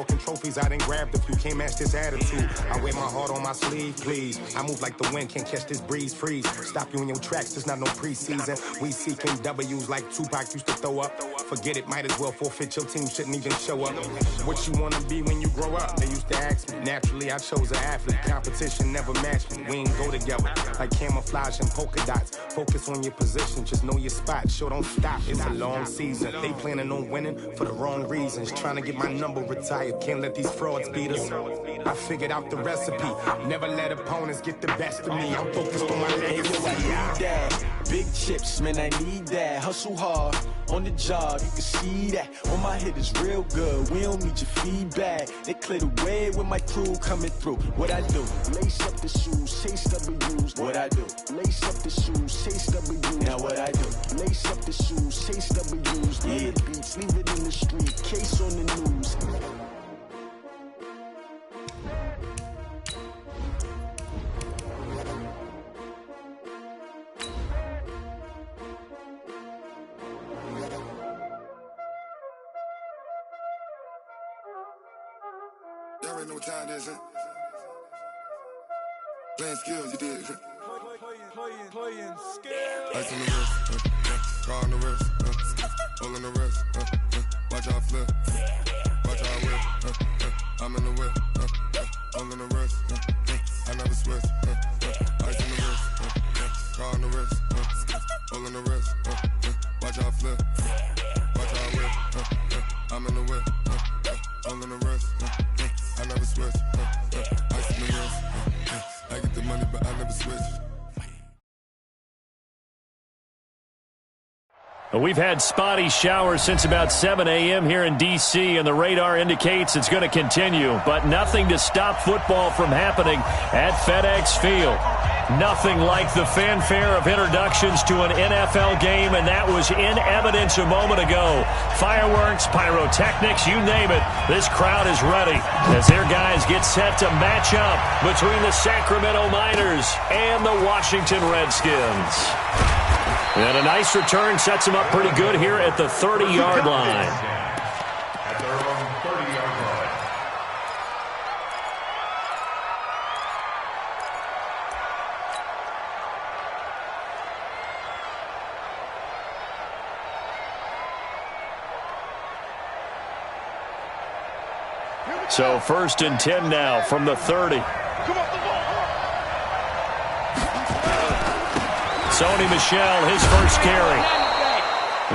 Trophies I done grabbed if you can't match this attitude. I wear my heart on my sleeve, please. I move like the wind, can't catch this breeze, freeze. Stop you in your tracks, there's not no preseason. We seeking W's like Tupac used to throw up. Forget it, might as well forfeit, your team shouldn't even show up. What you wanna be when you grow up? They used to ask me. Naturally, I chose an athlete. Competition never matched me. We ain't go together like camouflage and polka dots. Focus on your position, just know your spot. Sure, don't stop, it's a long season. They planning on winning for the wrong reasons. Trying to get my number retired. Can't let these frauds beat us. I figured out the recipe. Never let opponents get the best of me. I'm focused on my legacy. I need that. Big chips, man, I need that. Hustle hard on the job, you can see that. On my head is real good. We don't need your feedback. They clear the way with my crew coming through. What I do? Lace up the shoes, chase W's. What I do? Lace up the shoes, chase W's. Now what I do? Lace up the shoes, chase W's. Yeah. The beats, leave it in the street. Case on the news. Y'all already know what time it is, huh? Playing skills, you did. Playing skills. Ice on the wrist, car on the wrist, hole in the wrist, watch out flip, watch out whip, I'm in the whip, hole in the wrist, I never switch, ice on the wrist, car on the wrist, hole in the wrist, watch out flip, watch out whip, I'm in the whip, hole in the wrist, I never switch, ice on the wrist, I get the money but I never switch. We've had spotty showers since about 7 a.m. here in D.C., and the radar indicates it's going to continue, but nothing to stop football from happening at FedEx Field. Nothing like the fanfare of introductions to an NFL game, and that was in evidence a moment ago. Fireworks, pyrotechnics, you name it. This crowd is ready as their guys get set to match up between the Sacramento Miners and the Washington Redskins. And a nice return sets him up pretty good here at the 30-yard line. At their own 30-yard line. So 1st and 10 now from the 30. Sony Michel, his first carry.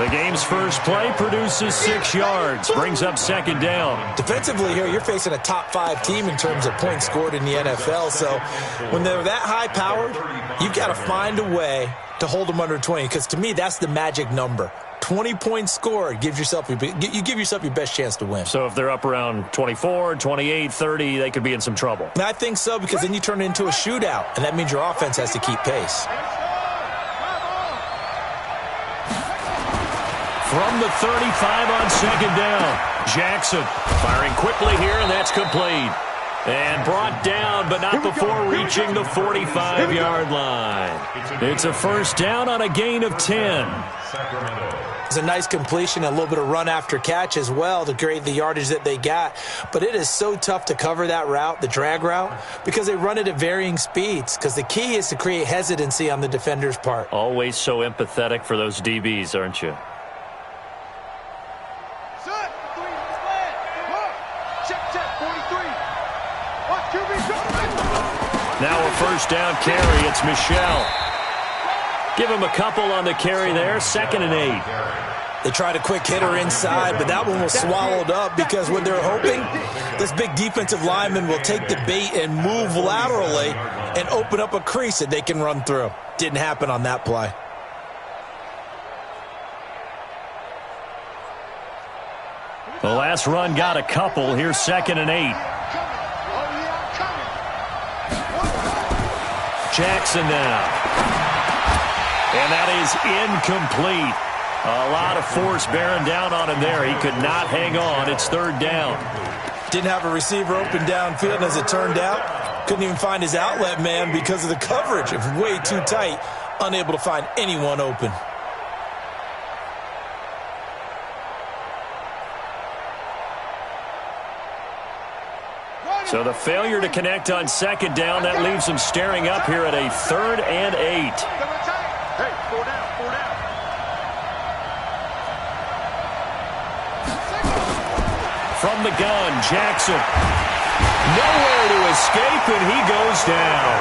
The game's first play produces 6 yards, brings up 2nd down. Defensively here, you're facing a top-5 team in terms of points scored in the NFL. So when they're that high-powered, you've got to find a way to hold them under 20, because to me, that's the magic number. 20 points scored, you give yourself your best chance to win. So if they're up around 24, 28, 30, they could be in some trouble. And I think so, because then you turn it into a shootout, and that means your offense has to keep pace. From the 35 on 2nd down, Jackson firing quickly here, and that's complete. And brought down, but not before reaching the 45-yard line. It's a 1st down on a gain of 10. It's a nice completion, a little bit of run after catch as well to create the yardage that they got. But it is so tough to cover that route, the drag route, because they run it at varying speeds. Because the key is to create hesitancy on the defender's part. Always so empathetic for those DBs, aren't you? Now a 1st down carry. It's Michel. Give him a couple on the carry there. 2nd and 8. They tried a quick hitter inside, but that one was swallowed up because what they're hoping, this big defensive lineman will take the bait and move laterally and open up a crease that they can run through. Didn't happen on that play. The last run got a couple. Here's 2nd and 8. Jackson now. And that is incomplete. A lot of force bearing down on him there. He could not hang on. It's 3rd down. Didn't have a receiver open downfield, and as it turned out, couldn't even find his outlet man because of the coverage. It was way too tight, unable to find anyone open. So the failure to connect on second down, that leaves them staring up here at a 3rd and 8. Hey, 4 down, 4 down. From the gun, Jackson. Nowhere to escape, and he goes down.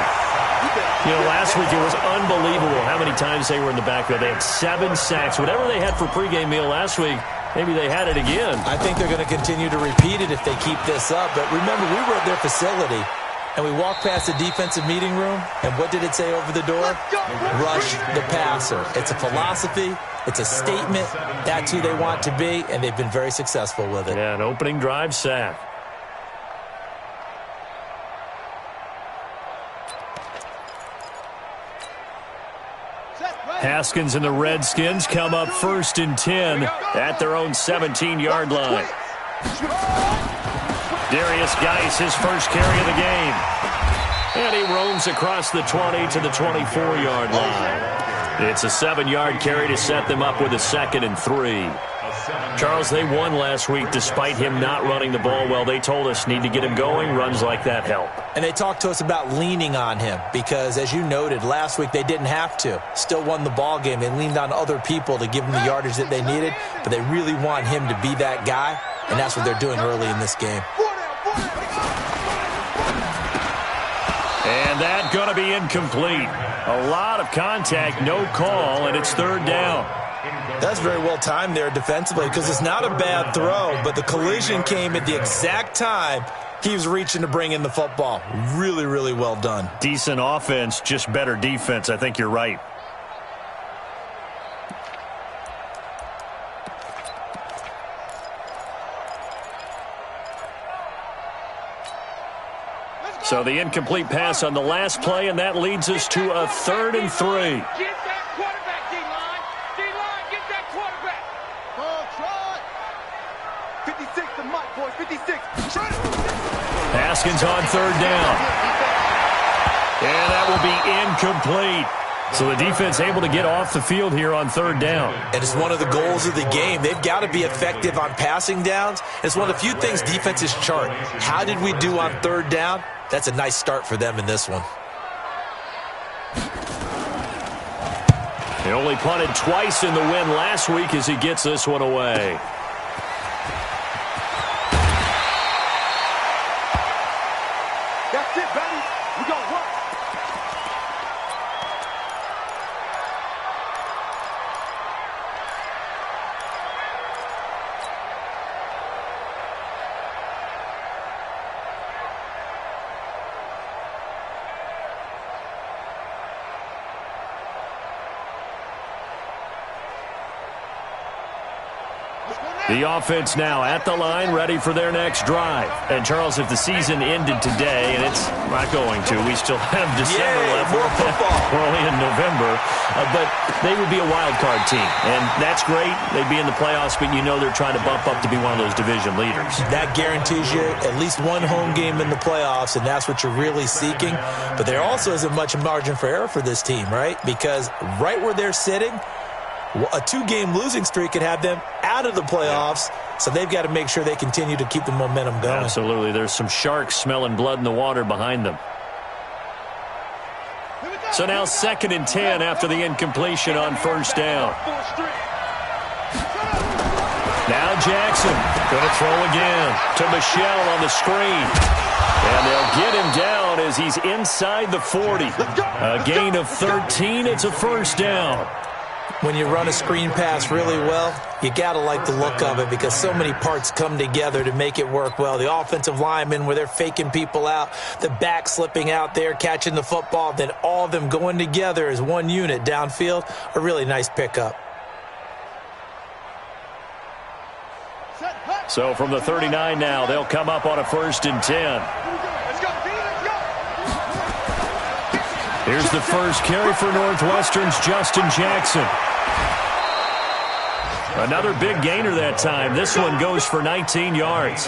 You know, last week it was unbelievable how many times they were in the backfield. They had 7 sacks. Whatever they had for pregame meal last week, maybe they had it again. I think they're going to continue to repeat it if they keep this up. But remember, we were at their facility, and we walked past the defensive meeting room, and what did it say over the door? Rush the passer. It's a philosophy. It's a statement. That's who they want to be, and they've been very successful with it. Yeah, an opening drive sack. Haskins and the Redskins come up 1st and 10 at their own 17-yard line. Darius Geis, his first carry of the game. And he roams across the 20 to the 24-yard line. It's a 7-yard carry to set them up with a 2nd and 3. Charles, they won last week despite him not running the ball well. They told us need to get him going. Runs like that help. And they talked to us about leaning on him because, as you noted, last week they didn't have to. Still won the ball game. They leaned on other people to give them the yardage that they needed, but they really want him to be that guy, and that's what they're doing early in this game. And that's going to be incomplete. A lot of contact, no call, and it's 3rd down. That's very well timed there defensively because it's not a bad throw, but the collision came at the exact time he was reaching to bring in the football. Really, really well done. Decent offense, just better defense. I think you're right. So the incomplete pass on the last play, and that leads us to a 3rd and 3. Get that quarterback, D-line. D-line, get that quarterback. Oh, try. 56 to Mike, boys. 56. Try it. Haskins on 3rd down. And that will be incomplete. So the defense able to get off the field here on 3rd down. And it's one of the goals of the game. They've got to be effective on passing downs. It's one of the few things defenses chart. How did we do on 3rd down? That's a nice start for them in this one. He only punted twice in the win last week as he gets this one away. That's it, baby. We gonna work. The offense now at the line, ready for their next drive. And, Charles, if the season ended today, and it's not going to, we still have December left. More football. We're only in November. But they would be a wild card team. And that's great. They'd be in the playoffs, but you know they're trying to bump up to be one of those division leaders. That guarantees you at least one home game in the playoffs, and that's what you're really seeking. But there also isn't much margin for error for this team, right? Because right where they're sitting, a 2-game losing streak could have them out of the playoffs, so they've got to make sure they continue to keep the momentum going. Absolutely. There's some sharks smelling blood in the water behind them. So now 2nd and 10 after the incompletion on 1st down. Now Jackson going to throw again to Michelle on the screen. And they'll get him down as he's inside the 40. A gain of 13. It's a 1st down. When you run a screen pass really well, you got to like the look of it because so many parts come together to make it work well. The offensive linemen, where they're faking people out, the back slipping out there, catching the football, then all of them going together as one unit downfield, a really nice pickup. So from the 39 now, they'll come up on a 1st and 10. Here's the first carry for Northwestern's Justin Jackson. Another big gainer that time. This one goes for 19 yards.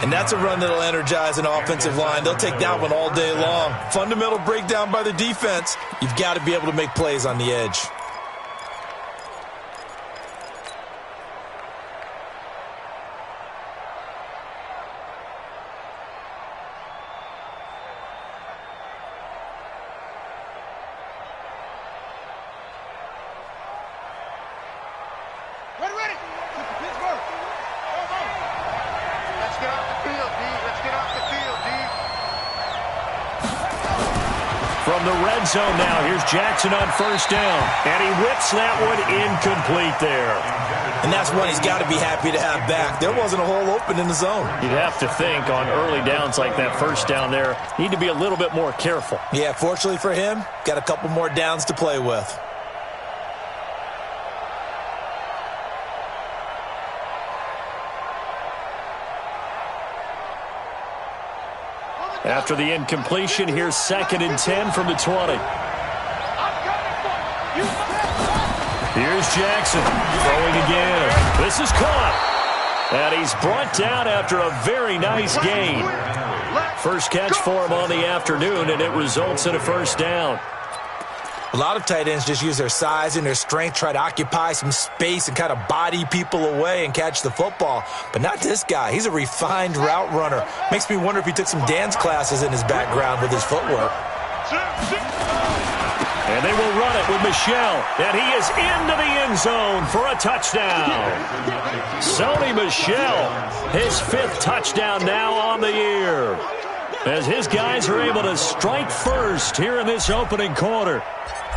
And that's a run that'll energize an offensive line. They'll take that one all day long. Fundamental breakdown by the defense. You've got to be able to make plays on the edge. from the red zone now. Here's Jackson on first down. And he whips that one incomplete there. And that's one he's got to be happy to have back. There wasn't a hole open in the zone. You'd have to think on early downs like that first down there, need to be a little bit more careful. Yeah, fortunately for him, got a couple more downs to play with. After the incompletion, here's 2nd and 10 from the 20. Here's Jackson throwing again. This is caught. And he's brought down after a very nice gain. First catch for him on the afternoon, and it results in a first down. A lot of tight ends just use their size and their strength, try to occupy some space and kind of body people away and catch the football. But not this guy. He's a refined route runner. Makes me wonder if he took some dance classes in his background with his footwork. And they will run it with Michel. And he is into the end zone for a touchdown. Sony Michel, his 5th touchdown now on the year, as his guys are able to strike first here in this opening quarter.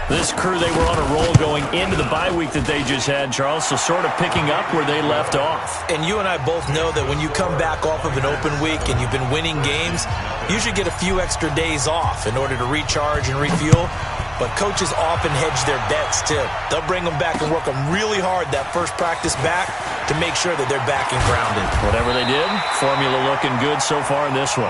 This crew, they were on a roll going into the bye week that they just had, Charles, so sort of picking up where they left off. And you and I both know that when you come back off of an open week and you've been winning games, you should get a few extra days off in order to recharge and refuel. But coaches often hedge their bets, too. They'll bring them back and work them really hard that first practice back to make sure that they're back and grounded. Whatever they did, formula looking good so far in this one.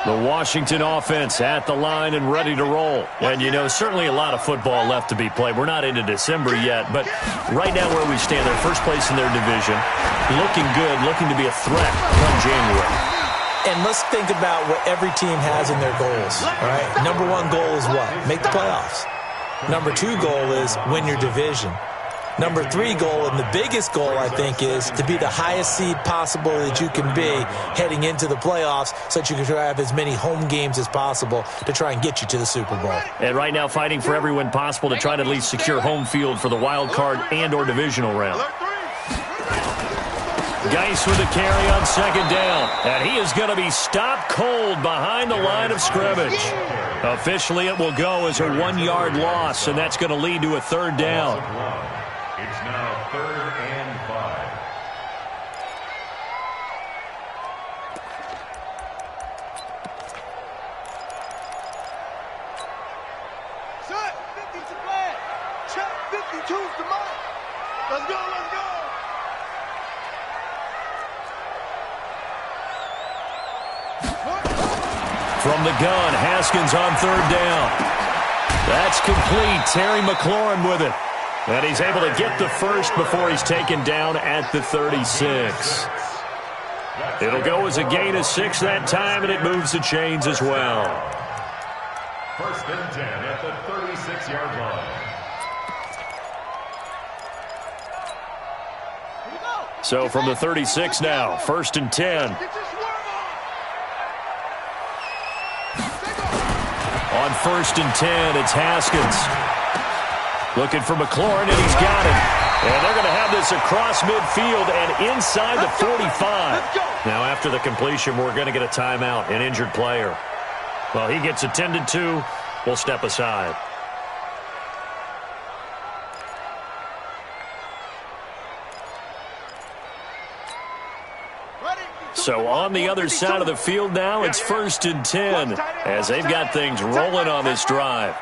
The Washington offense at the line and ready to roll. And, you know, certainly a lot of football left to be played. We're not into December yet, but right now where we stand, they're first place in their division, looking good, looking to be a threat come January. And let's think about what every team has in their goals, all right? Number 1 goal is what? Make the playoffs. Number 2 goal is win your division. Number 3 goal, and the biggest goal, I think, is to be the highest seed possible that you can be heading into the playoffs so that you can have as many home games as possible to try and get you to the Super Bowl. And right now fighting for every win possible to try to at least secure home field for the wild card and or divisional round. Geis with the carry on 2nd down. And he is going to be stopped cold behind the line of scrimmage. Officially, it will go as a 1-yard loss, and that's going to lead to a 3rd down. It's now 3rd and 5. Set, 50's the flag. Check, 52's the mark. Let's go, let's go. From the gun, Haskins on 3rd down. That's complete. Terry McLaurin with it. And he's able to get the first before he's taken down at the 36. It'll go as a gain of 6 that time, and it moves the chains as well. 1st and 10 at the 36-yard line. So from the 36 now, 1st and 10. On 1st and 10, it's Haskins. Looking for McLaurin, and he's got it. And they're going to have this across midfield and inside the 45. Now, after the completion, we're going to get a timeout, an injured player. Well, he gets attended to. We'll step aside. So on the other side of the field now, it's 1st and 10 as they've got things rolling on this drive.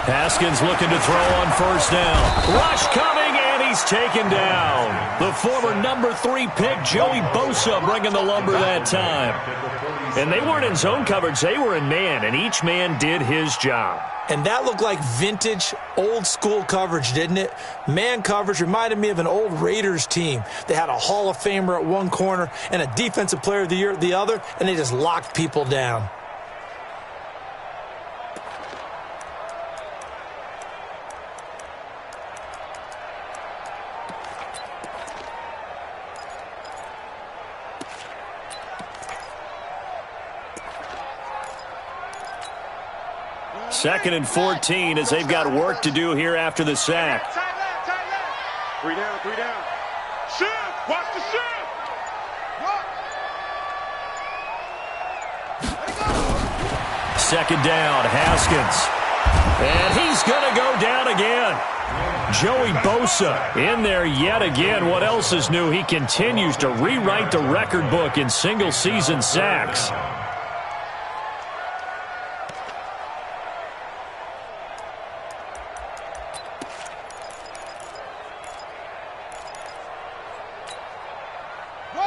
Haskins looking to throw on 1st down. Rush coming, and he's taken down. The former number 3 pick, Joey Bosa, bringing the lumber that time. And they weren't in zone coverage. They were in man, and each man did his job. And that looked like vintage, old-school coverage, didn't it? Man coverage reminded me of an old Raiders team. They had a Hall of Famer at one corner and a Defensive Player of the Year at the other, and they just locked people down. 2nd and 14 as they've got work to do here after the sack. Tight left. 3 down, 3 down. Shift! Watch the shift! Second down, Haskins. And he's going to go down again. Joey Bosa in there yet again. What else is new? He continues to rewrite the record book in single-season sacks.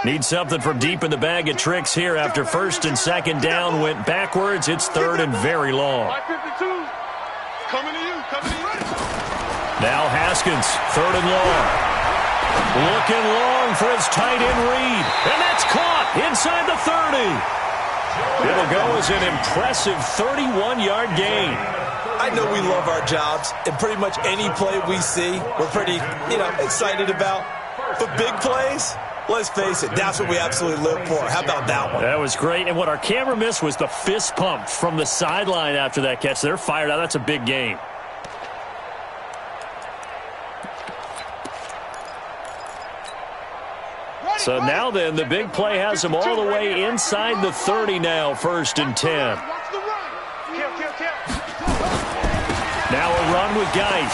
Need something from deep in the bag of tricks here after 1st and 2nd down went backwards. It's 3rd and very long. 552. Coming to you. Coming to you. Now Haskins, 3rd and long. Looking long for his tight end read. And that's caught inside the 30. It'll go as an impressive 31-yard gain. I know we love our jobs, and pretty much any play we see, we're pretty, excited about. But big plays, let's face it, that's what we absolutely live for. How about that one? That was great. And what our camera missed was the fist pump from the sideline after that catch. They're fired out. That's a big game. So now then, the big play has them all the way inside the 30 now, 1st and 10. Now a run with Geis.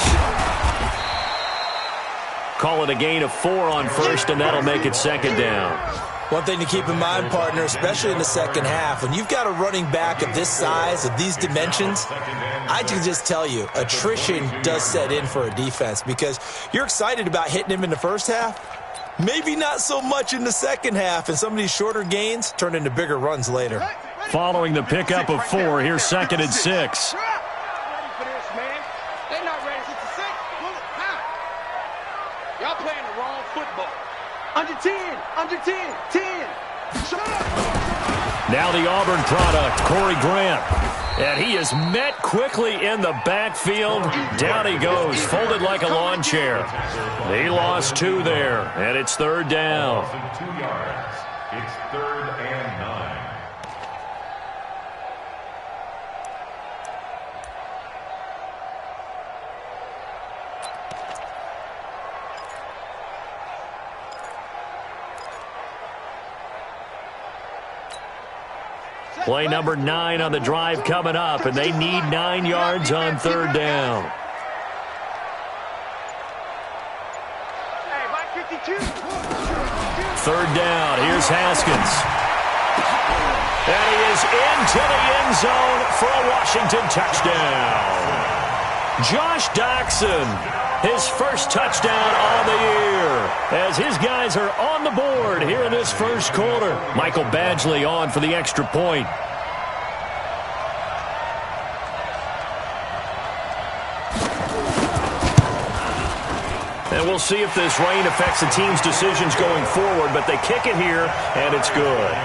Call it a gain of 4 on 1st, and that'll make it 2nd down. One thing to keep in mind, partner, especially in the second half, when you've got a running back of this size, of these dimensions, I can just tell you, attrition does set in for a defense because you're excited about hitting him in the first half. Maybe not so much in the second half, and some of these shorter gains turn into bigger runs later. Following the pickup of 4, here's 2nd and 6. Y'all playing the wrong football. Under 10, under 10, 10. Now the Auburn product, Corey Grant. And he is met quickly in the backfield. Down he goes, folded like a lawn chair. He lost 2 there, and it's 3rd down. 2 yards. It's 3rd and 9. Play number 9 on the drive coming up, and they need 9 yards on 3rd down. Hey, Mike 52. 3rd down, here's Haskins. And he is into the end zone for a Washington touchdown. Josh Doxson, his first touchdown on the year, as his guys are on the board here in this first quarter. Michael Badgley on for the extra point. And we'll see if this rain affects the team's decisions going forward, but they kick it here, and it's good.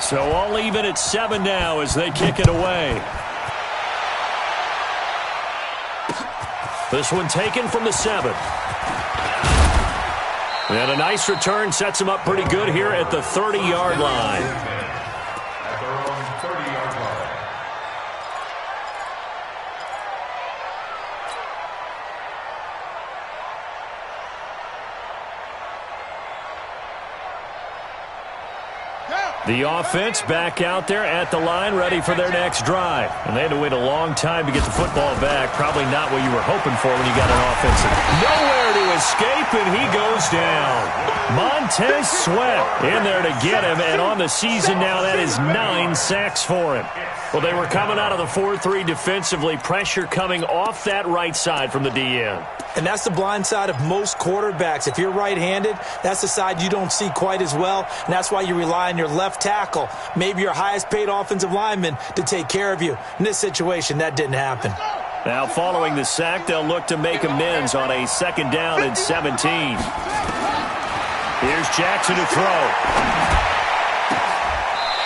So all even at 7 now as they kick it away. This one taken from the 7. And a nice return sets him up pretty good here at the 30-yard line. At their own 30-yard line. The offense back out there at the line, ready for their next drive. And they had to wait a long time to get the football back. Probably not what you were hoping for when you got an offensive. Nowhere to escape, and he goes down. Montez Sweat in there to get him, and on the season now, that is 9 sacks for him. Well, they were coming out of the 4-3 defensively. Pressure coming off that right side from the DN. And that's the blind side of most quarterbacks. If you're right-handed, that's the side you don't see quite as well, and that's why you rely on your left tackle, maybe your highest-paid offensive lineman, to take care of you. In this situation, that didn't happen. Now, following the sack, they'll look to make amends on a 2nd down and 17. Here's Jackson to throw.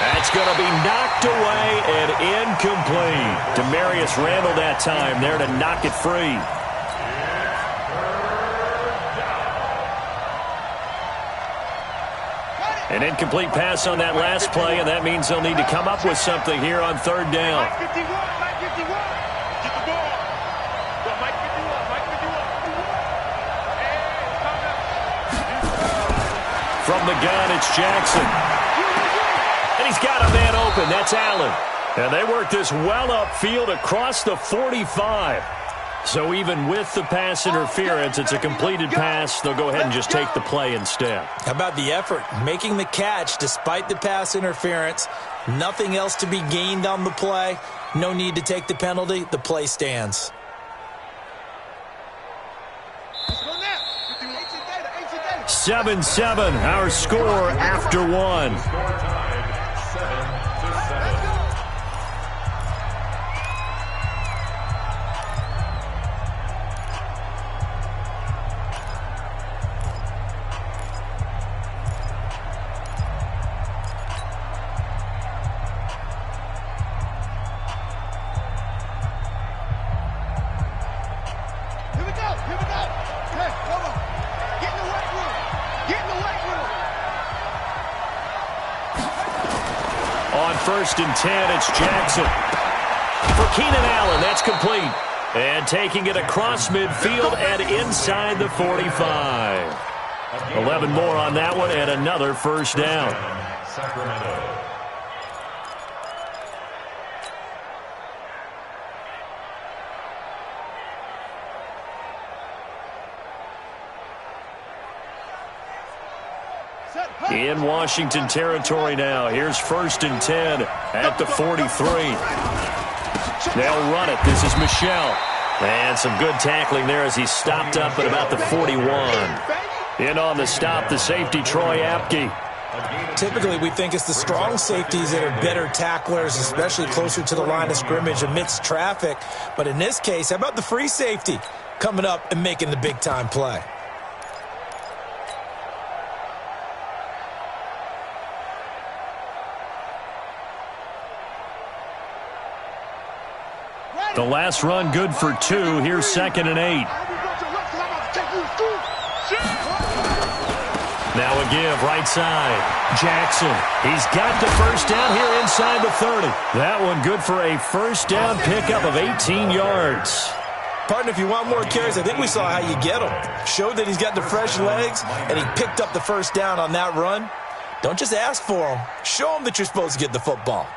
That's going to be knocked away and incomplete. Demarius Randall that time there to knock it free. An incomplete pass on that last play, and that means they'll need to come up with something here on third down. Mike 51, Mike 51. Get the ball. Go, Mike 51, Mike 51. Hey, come out. From the gun, it's Jackson. And he's got a man open. That's Allen. And they work this well upfield across the 45. So even with the pass interference, it's a completed pass. They'll go ahead and just take the play instead. How about the effort? Making the catch despite the pass interference. Nothing else to be gained on the play. No need to take the penalty. The play stands. 7-7, our score after one. First and 10, it's Jackson. For Keenan Allen, that's complete. And taking it across midfield and inside the 45. 11 more on that one and another first down. Sacramento. In Washington territory now. Here's first and 10 at the 43. They'll run it. This is Michel. And some good tackling there as he stopped up at about the 41. In on the stop, the safety, Troy Apke. Typically, we think it's the strong safeties that are better tacklers, especially closer to the line of scrimmage amidst traffic. But in this case, how about the free safety coming up and making the big-time play? The last run good for 2. Here's second and 8. Now a give, right side. Jackson. He's got the first down here inside the 30. That one good for a first down pickup of 18 yards. Partner, if you want more carries, I think we saw how you get him. Showed that he's got the fresh legs, and he picked up the first down on that run. Don't just ask for him. Show him that you're supposed to get the football.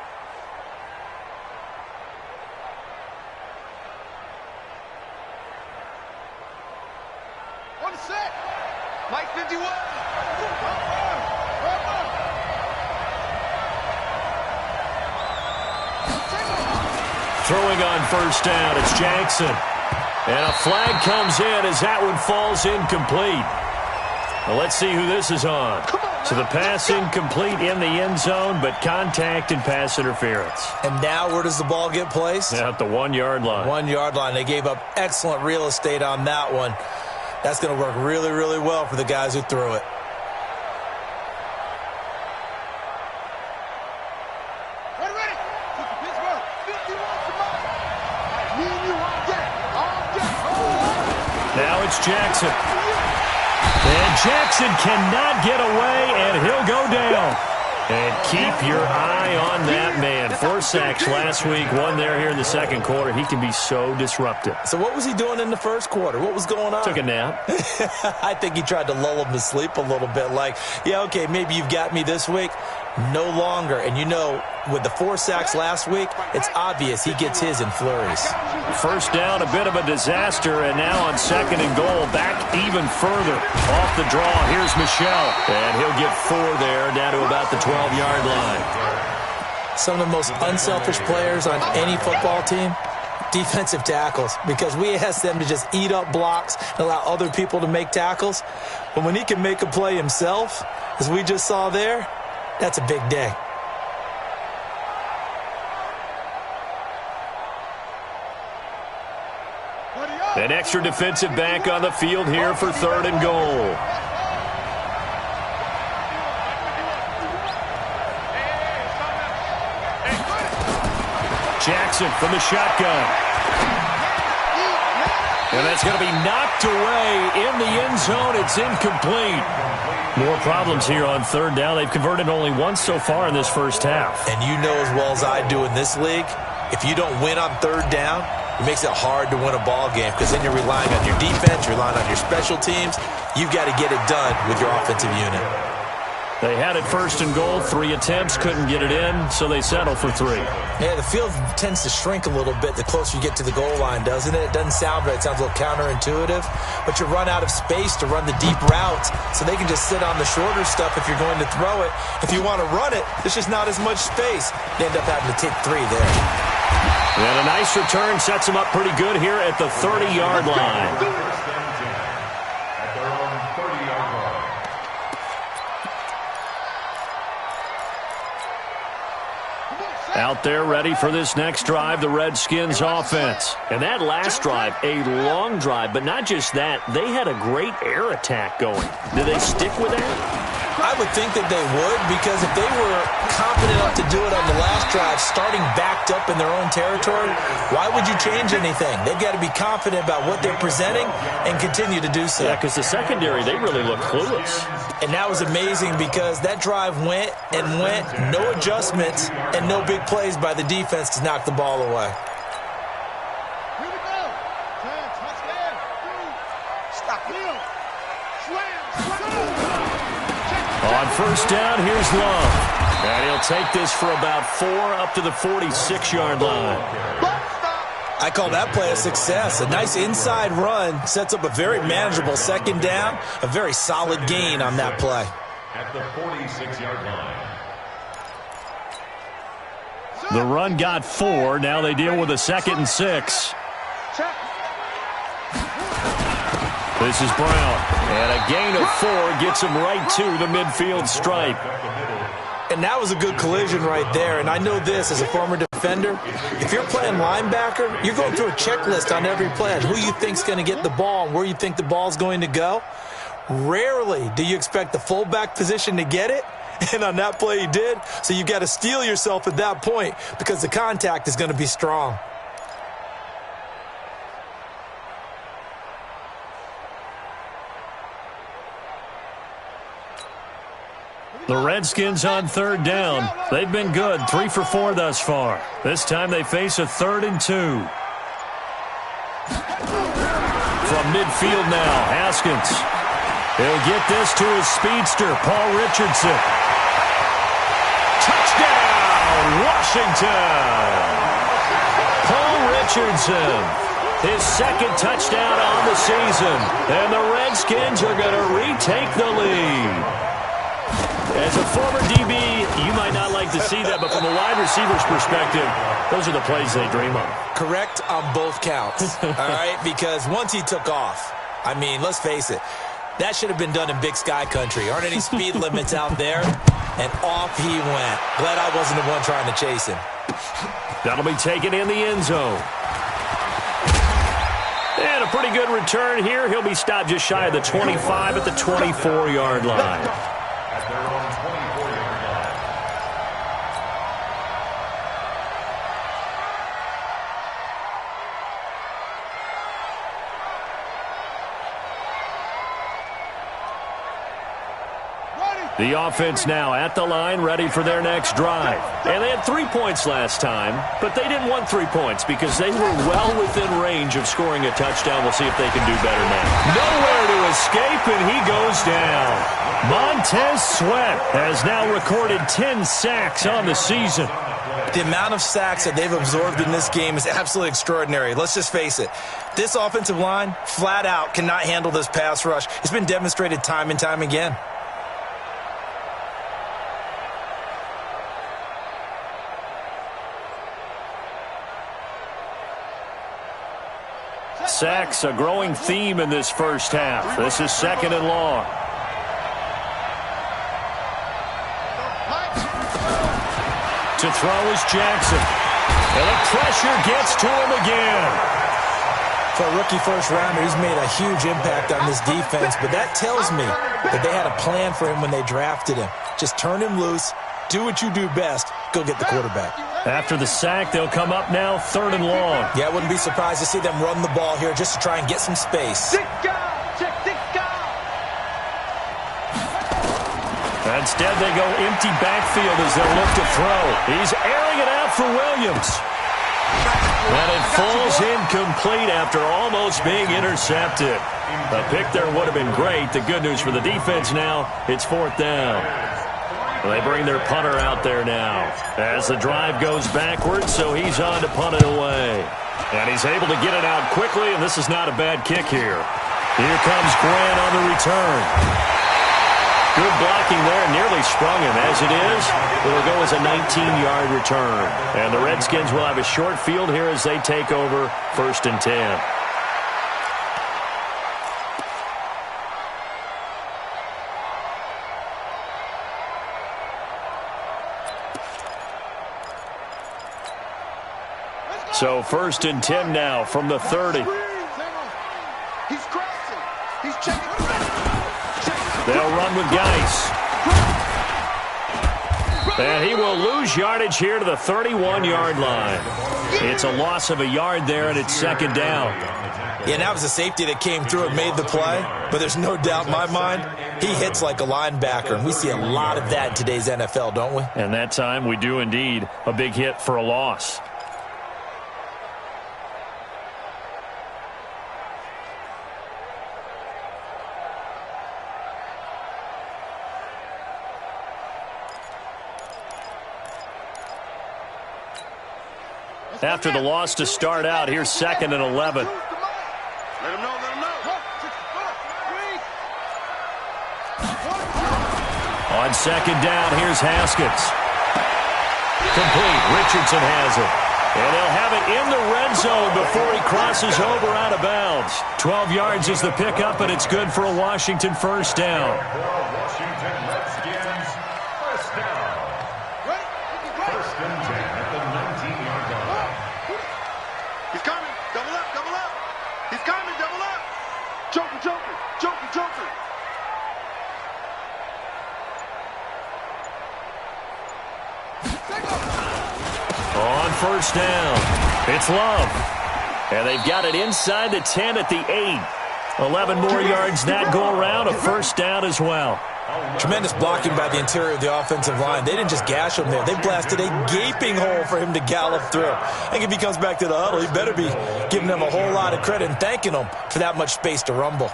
Mike 51. Throwing on first down, it's Jackson. And a flag comes in as that one falls incomplete. Well, let's see who this is on. So the pass incomplete in the end zone, but contact and pass interference. And now where does the ball get placed? At the 1 yard line. 1 yard line. They gave up excellent real estate on that one. That's going to work really, really well for the guys who threw it. Now it's Jackson. And Jackson cannot get away, and he'll go down. And keep your eye on that man. 4 sacks last week, 1 there here in the second quarter. He can be so disruptive. So what was he doing in the first quarter? What was going on? Took a nap. I think he tried to lull him to sleep a little bit. Like, yeah, okay, maybe you've got me this week. No longer. And you know, with the 4 sacks last week, it's obvious he gets his in flurries. First down, a bit of a disaster, and now on second and goal, back even further. Off the draw, here's Michel. And he'll get 4 there, down to about the 12-yard line. Some of the most unselfish players on any football team, defensive tackles, because we ask them to just eat up blocks and allow other people to make tackles. But when he can make a play himself, as we just saw there, that's a big day. An extra defensive back on the field here for third and goal. Jackson from the shotgun. And that's going to be knocked away in the end zone. It's incomplete. More problems here on third down. They've converted only once so far in this first half. And you know as well as I do in this league, if you don't win on third down, it makes it hard to win a ball game because then you're relying on your defense, you're relying on your special teams. You've got to get it done with your offensive unit. They had it first and goal, 3 attempts, couldn't get it in, so they settle for 3. Yeah, the field tends to shrink a little bit the closer you get to the goal line, doesn't it? It doesn't sound right. It sounds a little counterintuitive, but you run out of space to run the deep routes, so they can just sit on the shorter stuff if you're going to throw it. If you want to run it, there's just not as much space. They end up having to take 3 there. And a nice return sets them up pretty good here at the 30-yard line. Out there ready for this next drive, the Redskins offense. And that last drive, a long drive, but not just that. They had a great air attack going. Do they stick with that? I would think that they would, because if they were confident enough to do it on the last drive, starting backed up in their own territory, why would you change anything? They've got to be confident about what they're presenting and continue to do so. Yeah, because the secondary, they really look clueless. And that was amazing because that drive went and went, no adjustments and no big plays by the defense to knock the ball away. Here we go. Touchdown. Stop him. On first down, here's Love. And he'll take this for about 4 up to the 46-yard line. I call that play a success. A nice inside run sets up a very manageable second down, a very solid gain on that play. At the 46-yard line. The run got 4. Now they deal with a 2nd and 6. This is Brown. And a gain of 4 gets him right to the midfield stripe. And that was a good collision right there. And I know this as a former defender. If you're playing linebacker, you're going through a checklist on every play on who you think's going to get the ball and where you think the ball's going to go. Rarely do you expect the fullback position to get it. And on that play he did. So you've got to steel yourself at that point because the contact is going to be strong. The Redskins on third down. They've been good, 3 for 4 thus far. This time they face a 3rd and 2. From midfield now, Haskins. He'll get this to his speedster, Paul Richardson. Touchdown, Washington! Paul Richardson, his 2nd touchdown on the season. And the Redskins are going to retake the lead. As a former DB, you might not like to see that, but from a wide receiver's perspective, those are the plays they dream of. Correct on both counts, all right? Because once he took off, I mean, let's face it, that should have been done in Big Sky Country. Aren't any speed limits out there? And off he went. Glad I wasn't the one trying to chase him. That'll be taken in the end zone. And a pretty good return here. He'll be stopped just shy of the 25 at the 24-yard line. At their own 24-yard line. The offense now at the line, ready for their next drive. And they had 3 points last time, but they didn't want 3 points because they were well within range of scoring a touchdown. We'll see if they can do better now. Nowhere to escape, and he goes down. Montez Sweat has now recorded 10 sacks on the season. The amount of sacks that they've absorbed in this game is absolutely extraordinary. Let's just face it. This offensive line, flat out, cannot handle this pass rush. It's been demonstrated time and time again. Sacks, a growing theme in this first half. This is 2nd and long. To throw is Jackson. And the pressure gets to him again. For a rookie first-rounder, he's made a huge impact on this defense, but that tells me that they had a plan for him when they drafted him. Just turn him loose, do what you do best, go get the quarterback. After the sack, they'll come up now 3rd and long. Yeah, I wouldn't be surprised to see them run the ball here just to try and get some space. Instead, they go empty backfield as they look to throw. He's airing it out for Williams. And it falls incomplete after almost being intercepted. A pick there would have been great. The good news for the defense now, it's 4th down. They bring their punter out there now as the drive goes backwards, so he's on to punt it away. And he's able to get it out quickly, and this is not a bad kick here. Here comes Grant on the return. Good blocking there, nearly sprung him. As it is, it'll go as a 19-yard return. And the Redskins will have a short field here as they take over 1st and 10. So 1st and 10 now from the 30. He's crossing. He's checking. They'll run with Geis. And he will lose yardage here to the 31-yard line. It's a loss of a yard there, and it's 2nd down. Yeah, and that was a safety that came through and made the play. But there's no doubt in my mind, he hits like a linebacker. And we see a lot of that in today's NFL, don't we? And that time we do indeed a big hit for a loss. After the loss to start out, here's 2nd and 11. Let him know, let him know. On 2nd down, here's Haskins. Complete. Richardson has it. And they'll have it in the red zone before he crosses over out of bounds. 12 yards is the pickup, and it's good for a Washington 1st down. Washington Redskins, 1st down. 1st and 10 at the 19-yard line. He's coming. Double up, double up. He's coming, double up. Joker, joker, joker, joker. On 1st down, it's Love. And they've got it inside the 10 at the 8. 11 more yards that go around, a 1st down as well. Tremendous blocking by the interior of the offensive line. They didn't just gash him there. They blasted a gaping hole for him to gallop through. I think if he comes back to the huddle, he better be giving them a whole lot of credit and thanking them for that much space to rumble.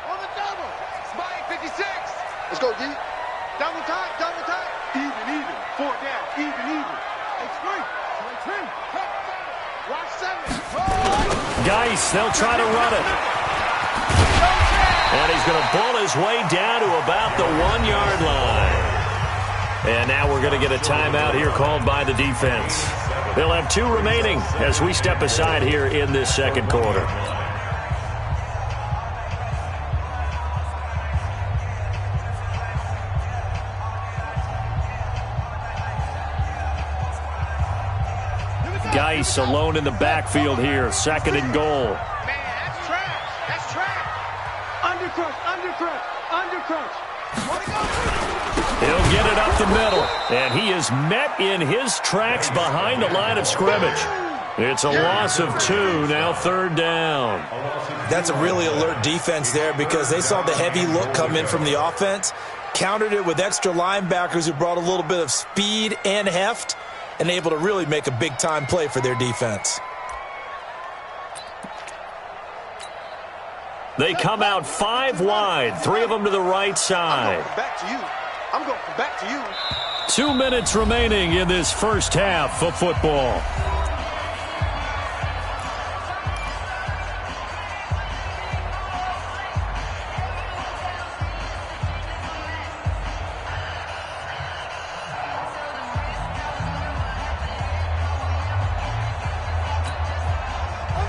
On the double. Spike 56. Let's go, D. Double time, double time. Even. 4th down, even. X3. Watch 7. Geis, they'll try to run it. And he's going to pull his way down to about the 1-yard line. And now we're going to get a timeout here called by the defense. They'll have 2 remaining as we step aside here in this 2nd quarter. Geis alone in the backfield here. 2nd and goal. Man, that's trash. That's trash. Undercrunch. He'll get it up the middle. And he is met in his tracks behind the line of scrimmage. It's a loss of 2, now 3rd down. That's a really alert defense there because they saw the heavy look come in from the offense, countered it with extra linebackers who brought a little bit of speed and heft, and able to really make a big-time play for their defense. They come out 5 wide, 3 of them to the right side. I'm going back to you. 2 minutes remaining in this first half of football.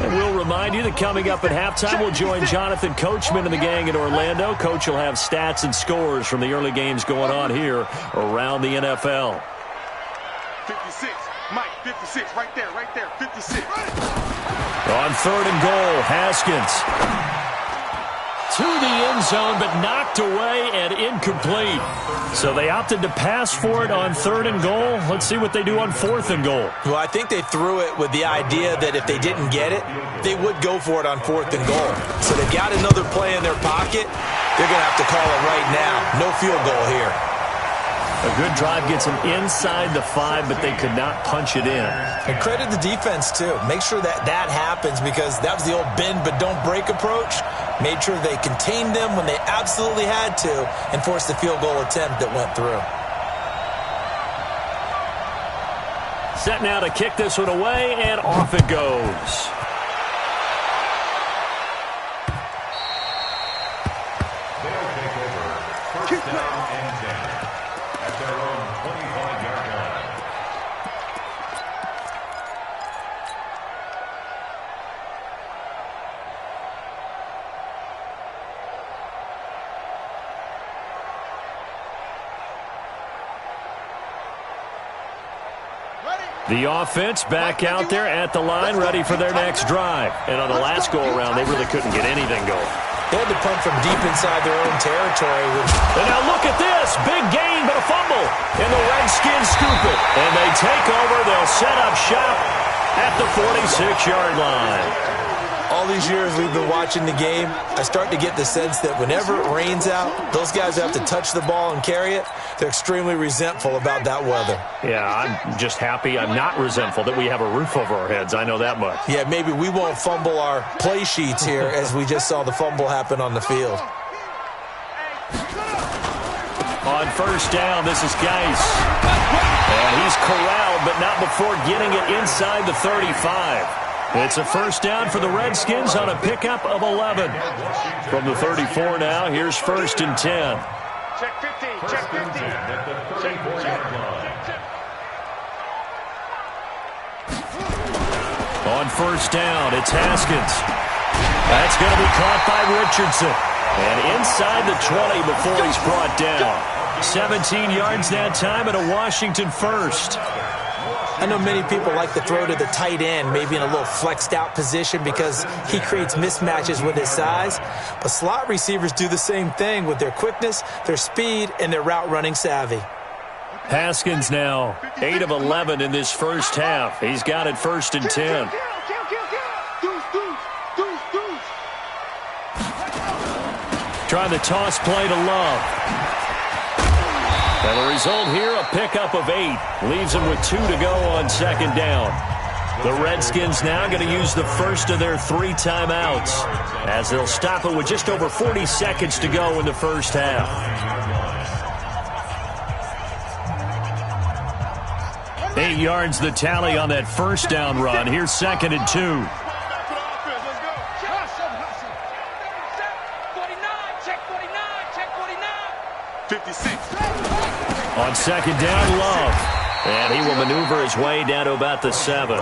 And we'll remind you that coming up at halftime, we'll join Jonathan Coachman and the gang in Orlando. Coach will have stats and scores from the early games going on here around the NFL. 56, Mike, 56, right there, 56. On 3rd and goal, Haskins. To the end zone, but knocked away and incomplete. So they opted to pass for it on 3rd and goal. Let's see what they do on 4th and goal. Well, I think they threw it with the idea that if they didn't get it, they would go for it on 4th and goal. So they've got another play in their pocket. They're going to have to call it right now. No field goal here. A good drive gets them inside the 5, but they could not punch it in. And credit the defense, too. Make sure that happens because that was the old bend but don't break approach. Made sure they contained them when they absolutely had to and forced the field goal attempt that went through. Set now to kick this one away, and off it goes. They'll take over. First down and 10 at their own 25-yard line. The offense back out there at the line, ready for their next drive. And on the last go-around, they really couldn't get anything going. They had to punt from deep inside their own territory. And now look at this. Big gain, but a fumble. And the Redskins scoop it. And they take over. They'll set up shop at the 46-yard line. All these years we've been watching the game, I start to get the sense that whenever it rains out, those guys have to touch the ball and carry it. They're extremely resentful about that weather. Yeah, I'm just happy. I'm not resentful that we have a roof over our heads. I know that much. Yeah, maybe we won't fumble our play sheets here as we just saw the fumble happen on the field. On first down, this is Geis. And he's corralled, but not before getting it inside the 35. It's a first down for the Redskins on a pickup of 11. From the 34 now, here's 1st and 10. Check 15, check 15. At the 34-yard line. On first down, it's Haskins. That's going to be caught by Richardson. And inside the 20 before he's brought down. 17 yards that time and a Washington first. I know many people like to throw to the tight end, maybe in a little flexed out position because he creates mismatches with his size. But slot receivers do the same thing with their quickness, their speed, and their route running savvy. Haskins now 8 of 11 in this first half. He's got it 1st and 10. Trying the toss play to Love. And the result here, a pickup of 8. Leaves them with 2 to go on 2nd down. The Redskins now going to use the first of their 3 timeouts as they'll stop it with just over 40 seconds to go in the first half. Eight yards the tally on that first down run. Here's 2nd and 2. 56. On 2nd down, Love. And he will maneuver his way down to about the 7.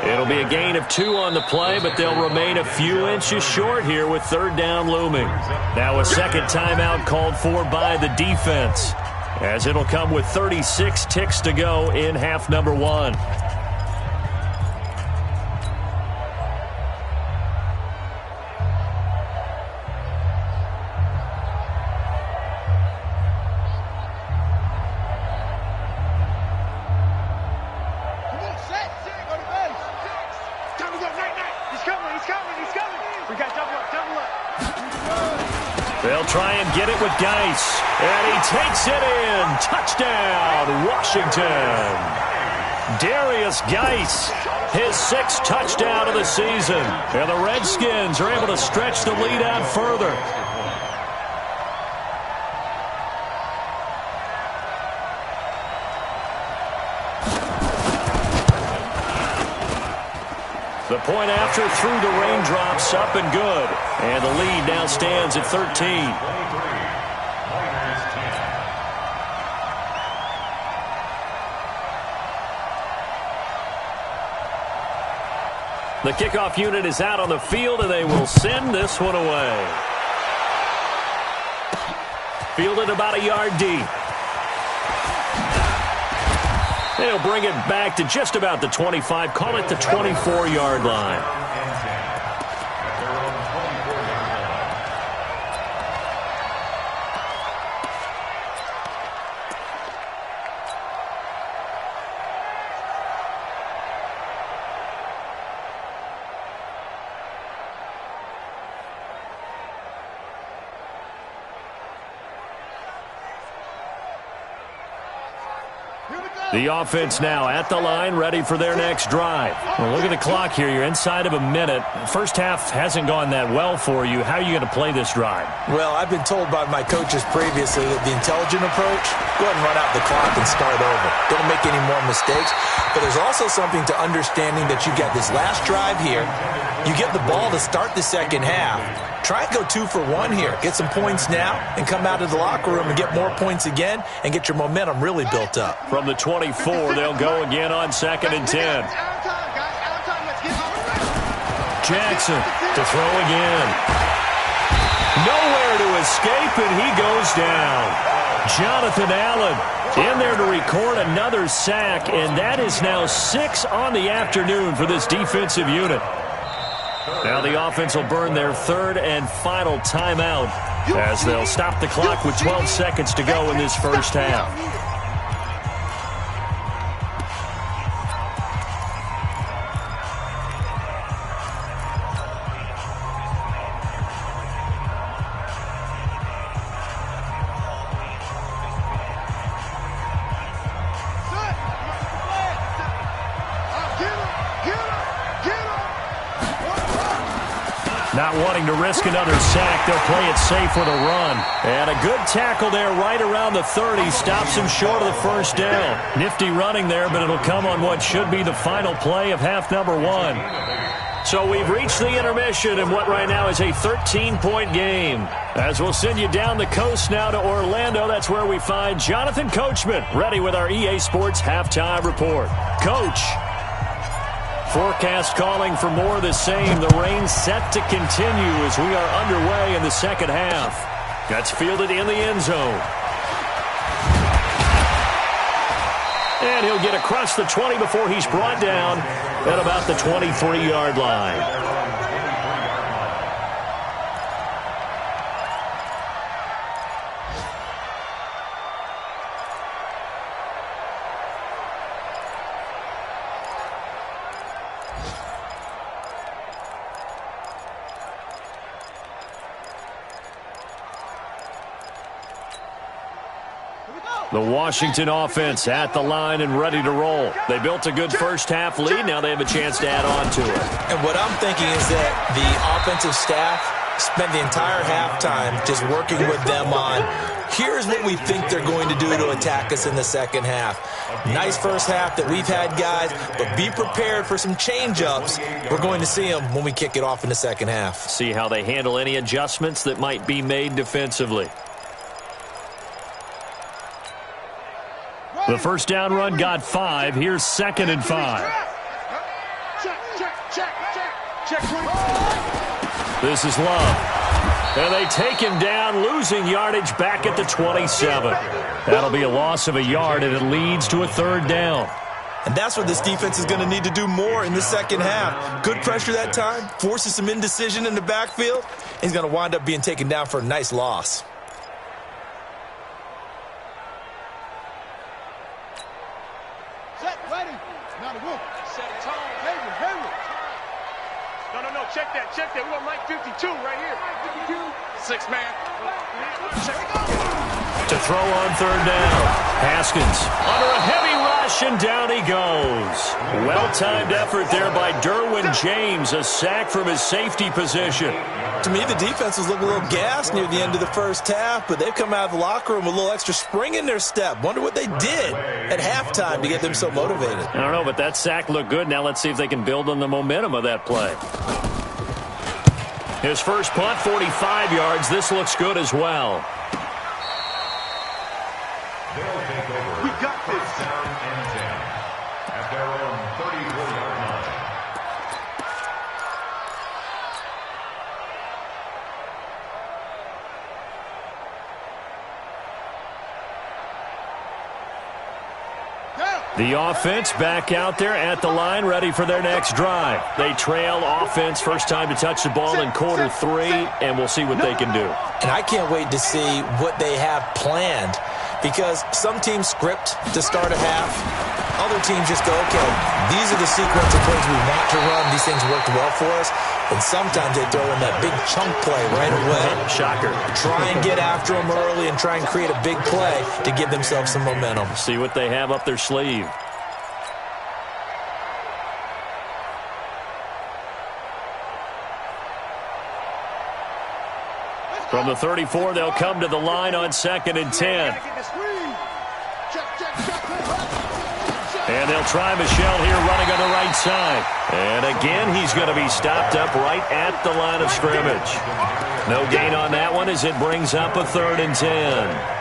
It'll be a gain of 2 on the play, but they'll remain a few inches short here with 3rd down looming. Now a second timeout called for by the defense, as it'll come with 36 ticks to go in half number 1. They'll try and get it with Geis. And he takes it in. Touchdown, Washington. Darius Geis, his 6th touchdown of the season. And the Redskins are able to stretch the lead out further. The point after through the raindrops, up and good. And the lead now stands at 13. The kickoff unit is out on the field, and they will send this one away. Fielded about a yard deep. They'll bring it back to just about the 25, call it the 24-yard line. The offense now at the line, ready for their next drive. Well, look at the clock here. You're inside of a minute. First half hasn't gone that well for you. How are you going to play this drive? Well, I've been told by my coaches previously that the intelligent approach, go ahead and run out the clock and start over. Don't make any more mistakes. But there's also something to understanding that you got this last drive here. You get the ball to start the second half. Try and go 2 for 1 here. Get some points now and come out of the locker room and get more points again and get your momentum really built up. From the 24, they'll go again on 2nd and 10. Jackson to throw again. Nowhere to escape, and he goes down. Jonathan Allen in there to record another sack, and that is now 6 on the afternoon for this defensive unit. Now the offense will burn their 3rd and final timeout as they'll stop the clock with 12 seconds to go in this first half. Not wanting to risk another sack, they'll play it safe with a run. And a good tackle there right around the 30. Stops him short of the first down. Nifty running there, but it'll come on what should be the final play of half number 1. So we've reached the intermission in what right now is a 13-point game. As we'll send you down the coast now to Orlando, that's where we find Jonathan Coachman, ready with our EA Sports Halftime Report. Coach. Forecast calling for more of the same. The rain set to continue as we are underway in the second half. That's fielded in the end zone. And he'll get across the 20 before he's brought down at about the 23-yard line. The Washington offense at the line and ready to roll. They built a good first half lead. Now they have a chance to add on to it. And what I'm thinking is that the offensive staff spent the entire halftime just working with them on, here's what we think they're going to do to attack us in the second half. Nice first half that we've had, guys, but be prepared for some change-ups. We're going to see them when we kick it off in the second half. See how they handle any adjustments that might be made defensively. The first down run got 5. Here's 2nd and 5. This is Love. And they take him down, losing yardage back at the 27. That'll be a loss of a yard, and it leads to a 3rd down. And that's what this defense is going to need to do more in the second half. Good pressure that time, forces some indecision in the backfield. He's going to wind up being taken down for a nice loss. Check that. We got Mike 52 right here. 6-man. To throw on 3rd down. Haskins under a heavy rush, and down he goes. Well-timed effort there by Derwin James. A sack from his safety position. To me, the defense was looking a little gassed near the end of the first half, but they've come out of the locker room with a little extra spring in their step. Wonder what they did at halftime to get them so motivated. I don't know, but that sack looked good. Now let's see if they can build on the momentum of that play. His first punt, 45 yards. This looks good as well. They'll take over. We got this. 1st down and 10 at their own 34-yard line. The offense back out there at the line, ready for their next drive. They trail offense, first time to touch the ball in quarter 3, and we'll see what they can do. And I can't wait to see what they have planned, because some teams script to start a half. Other teams just go, okay, these are the sequence of plays we want to run. These things worked well for us. And sometimes they throw in that big chunk play right away. Shocker. Try and get after them early and try and create a big play to give themselves some momentum. See what they have up their sleeve. From the 34, they'll come to the line on 2nd and 10. And they'll try Michel here running on the right side. And again, he's going to be stopped up right at the line of scrimmage. No gain on that one as it brings up a 3rd and 10.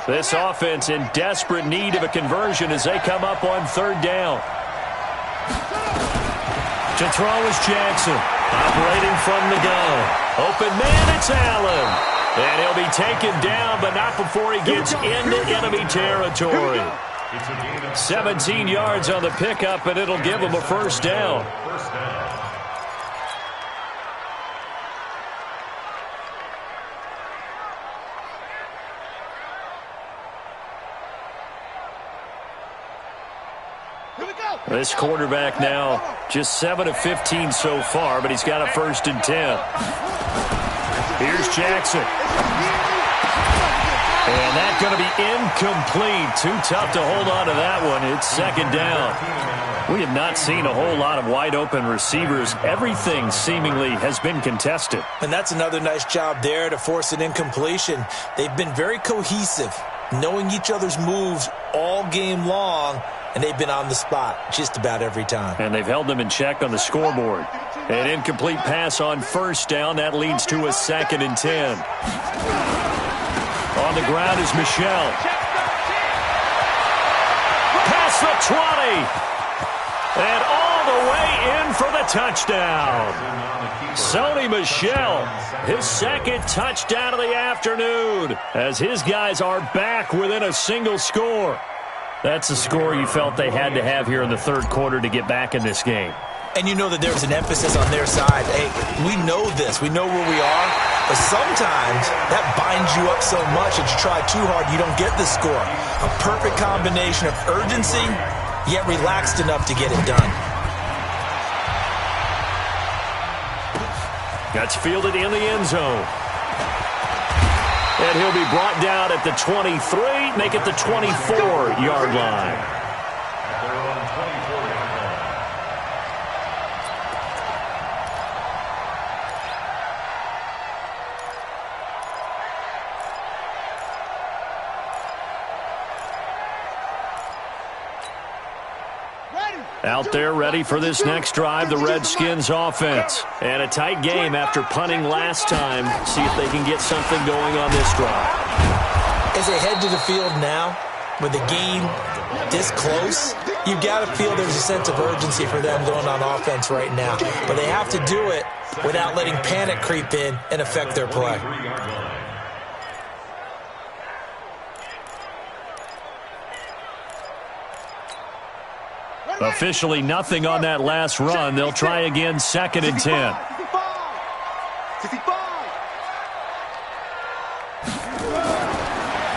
This offense in desperate need of a conversion as they come up on 3rd down. To throw is Jackson. Operating from the gun. Open man, it's Allen. And he'll be taken down, but not before he gets into enemy territory. 17 yards on the pickup, and it'll give him a 1st down. This quarterback now just 7 of 15 so far, but he's got a 1st and 10. Here's Jackson. And that's going to be incomplete. Too tough to hold on to that one. It's 2nd down. We have not seen a whole lot of wide open receivers. Everything seemingly has been contested. And that's another nice job there to force an incompletion. They've been very cohesive, knowing each other's moves all game long. And they've been on the spot just about every time. And they've held them in check on the scoreboard. An incomplete pass on 1st down. That leads to a 2nd and 10. On the ground is Michel. Past the 20. And all the way in for the touchdown. Sony Michel, his 2nd touchdown of the afternoon, as his guys are back within a single score. That's a score you felt they had to have here in the 3rd quarter to get back in this game. And you know that there's an emphasis on their side. Hey, we know this. We know where we are. But sometimes that binds you up so much that you try too hard, you don't get the score. A perfect combination of urgency, yet relaxed enough to get it done. That's fielded in the end zone. And he'll be brought down at the 23, make it the 24-yard line. Out there ready for this next drive, the Redskins offense. And a tight game after punting last time. See if they can get something going on this drive. As they head to the field now, with the game this close, you've got to feel there's a sense of urgency for them going on offense right now. But they have to do it without letting panic creep in and affect their play. Officially nothing on that last run. They'll try again, 2nd and 10.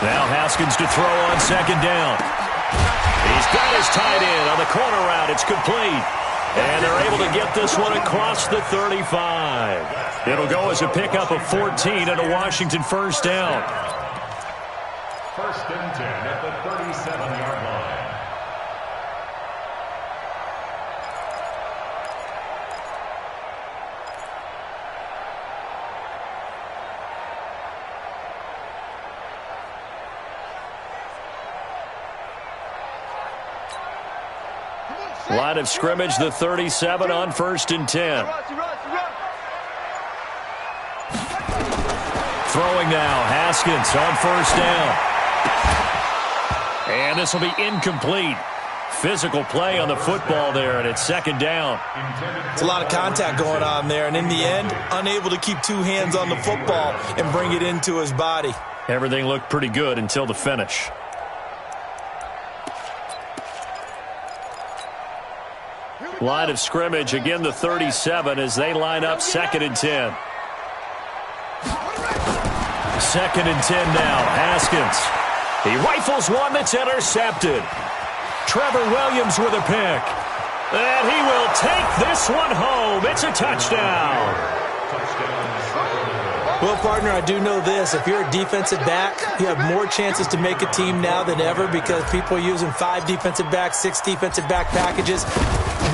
Now Haskins to throw on 2nd down. He's got his tight end on the corner route. It's complete. And they're able to get this one across the 35. It'll go as a pickup of 14 and a Washington 1st down. 1st and 10 at the 37-yard line. Line of scrimmage, the 37 on 1st and 10. Throwing now, Haskins on 1st down. And this will be incomplete. Physical play on the football there, and it's 2nd down. It's a lot of contact going on there, and in the end, unable to keep 2 hands on the football and bring it into his body. Everything looked pretty good until the finish. Line of scrimmage, again the 37 as they line up 2nd and 10. 2nd and 10 now. Haskins. He rifles one that's intercepted. Trevor Williams with a pick. And he will take this one home. It's a touchdown. Well, partner, I do know this. If you're a defensive back, you have more chances to make a team now than ever because people are using 5 defensive backs, 6 defensive back packages.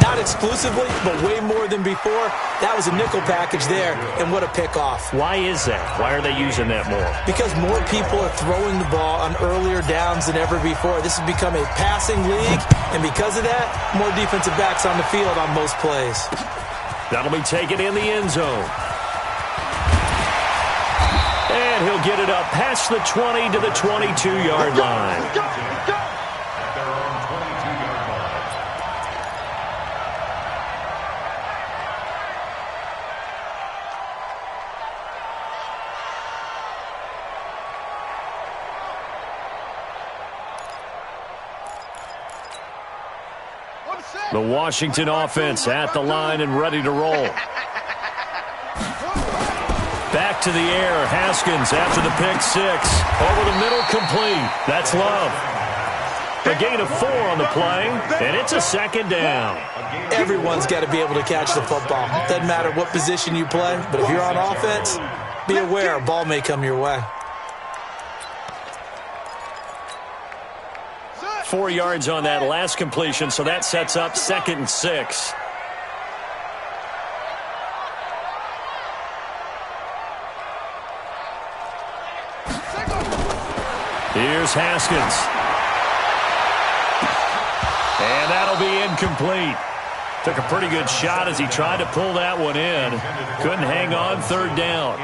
Not exclusively, but way more than before. That was a nickel package there, and what a pickoff. Why is that? Why are they using that more? Because more people are throwing the ball on earlier downs than ever before. This has become a passing league, and because of that, more defensive backs on the field on most plays. That'll be taken in the end zone. And he'll get it up past the 20 to the 22-yard line. The Washington offense at the line and ready to roll. Back to the air. Haskins after the pick 6. Over the middle, complete. That's Love. A gain of 4 on the play, and it's a 2nd down. Everyone's got to be able to catch the football. Doesn't matter what position you play, but if you're on offense, be aware a ball may come your way. 4 yards on that last completion, so that sets up 2nd and 6. Here's Haskins. And that'll be incomplete. Took a pretty good shot as he tried to pull that one in. Couldn't hang on 3rd down.